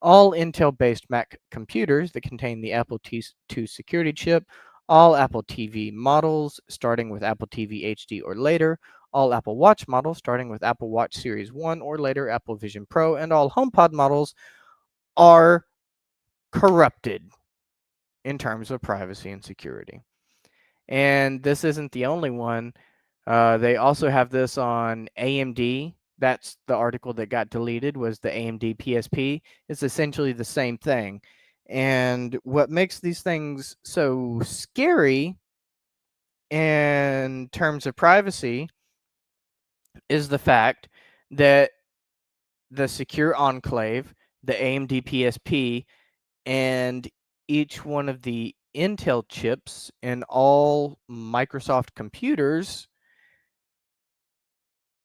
all Intel-based Mac computers that contain the Apple T2 security chip, all Apple TV models starting with Apple TV HD or later, all Apple Watch models starting with Apple Watch Series 1 or later, Apple Vision Pro, and all HomePod models are corrupted in terms of privacy and security. And this isn't the only one. They also have this on AMD. That's the article that got deleted, was the AMD PSP. It's essentially the same thing. And what makes these things so scary in terms of privacy is the fact that the Secure Enclave, the AMD PSP, and each one of the Intel chips in all Microsoft computers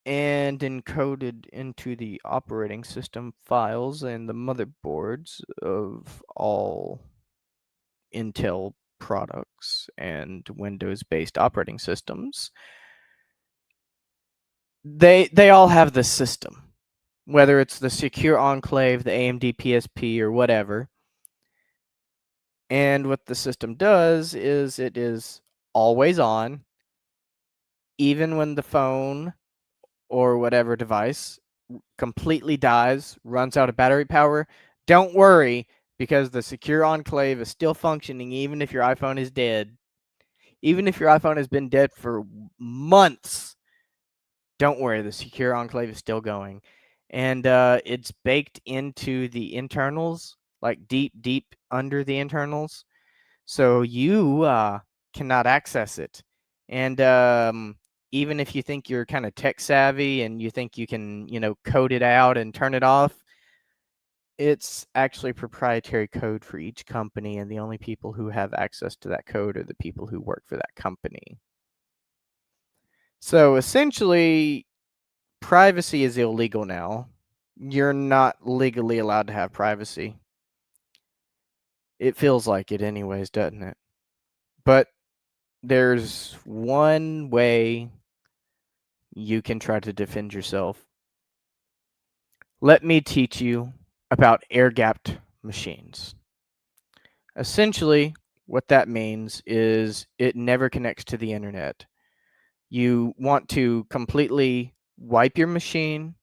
and encoded into the operating system files and the motherboards of all Intel products and Windows-based operating systems, they all have the system, whether it's the secure Enclave, the AMD PSP, or whatever. And what the system does is it is always on, even when the phone or whatever device completely dies, runs out of battery power. Don't worry, because the secure Enclave is still functioning even if your iPhone is dead. Even if your iPhone has been dead for months, don't worry, the secure Enclave is still going. And it's baked into the internals, like deep under the internals. So you cannot access it. And even if you think you're kind of tech savvy and you think you can, code it out and turn it off, it's actually proprietary code for each company, and the only people who have access to that code are the people who work for that company. So essentially, privacy is illegal now. You're not legally allowed to have privacy. It feels like it anyways, doesn't it? But there's one way you can try to defend yourself. Let me teach you about air-gapped machines. Essentially, what that means is it never connects to the internet. You want to completely wipe your machine,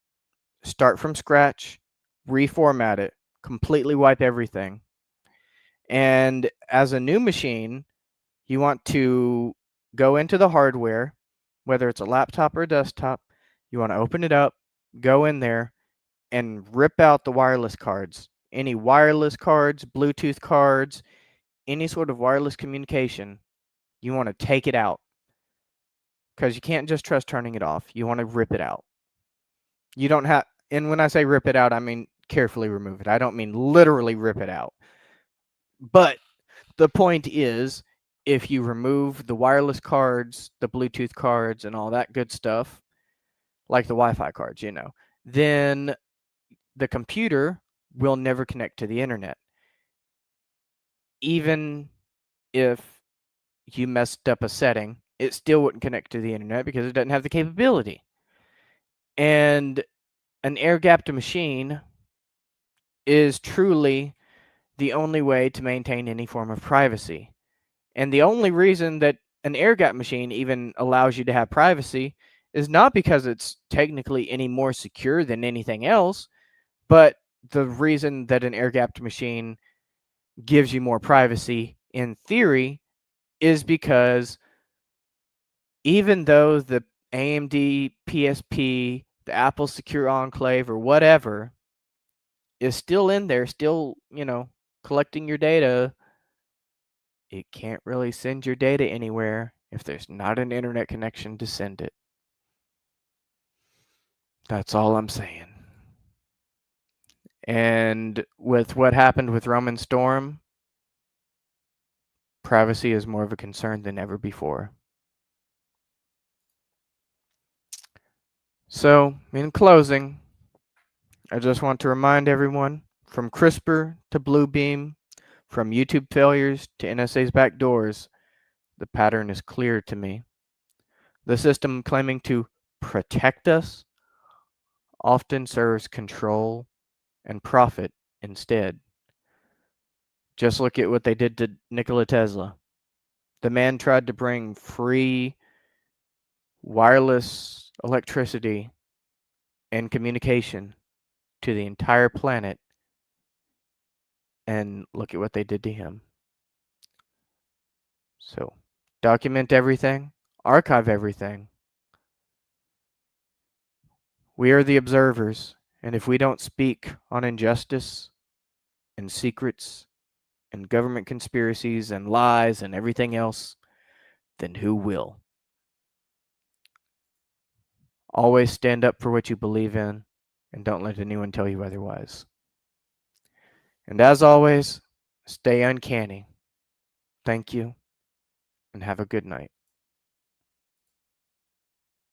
start from scratch, reformat it, completely wipe everything. And as a new machine, you want to go into the hardware, whether it's a laptop or a desktop. You want to open it up, go in there, and rip out the wireless cards. Any wireless cards, Bluetooth cards, any sort of wireless communication, you want to take it out. Because you can't just trust turning it off. You want to rip it out. You don't have, and when I say rip it out, I mean carefully remove it. I don't mean literally rip it out. But the point is, if you remove the wireless cards, the Bluetooth cards, and all that good stuff, like the Wi-Fi cards, then the computer will never connect to the internet. Even if you messed up a setting, it still wouldn't connect to the internet because it doesn't have the capability. And an air-gapped machine is truly the only way to maintain any form of privacy. And the only reason that an air-gapped machine even allows you to have privacy is not because it's technically any more secure than anything else, but the reason that an air-gapped machine gives you more privacy in theory is because even though the AMD PSP, the Apple Secure Enclave, or whatever is still in there, still, collecting your data, it can't really send your data anywhere if there's not an internet connection to send it. That's all I'm saying. And with what happened with Roman Storm, privacy is more of a concern than ever before. So, in closing, I just want to remind everyone, from CRISPR to Bluebeam, from YouTube failures to NSA's backdoors, the pattern is clear to me. The system claiming to protect us often serves control and profit instead. Just look at what they did to Nikola Tesla. The man tried to bring free wireless electricity and communication to the entire planet, and look at what they did to him. So, document everything, archive everything. We are the observers, and if we don't speak on injustice and secrets and government conspiracies and lies and everything else, then who will? Always stand up for what you believe in, and don't let anyone tell you otherwise. And as always, stay uncanny. Thank you, and have a good night.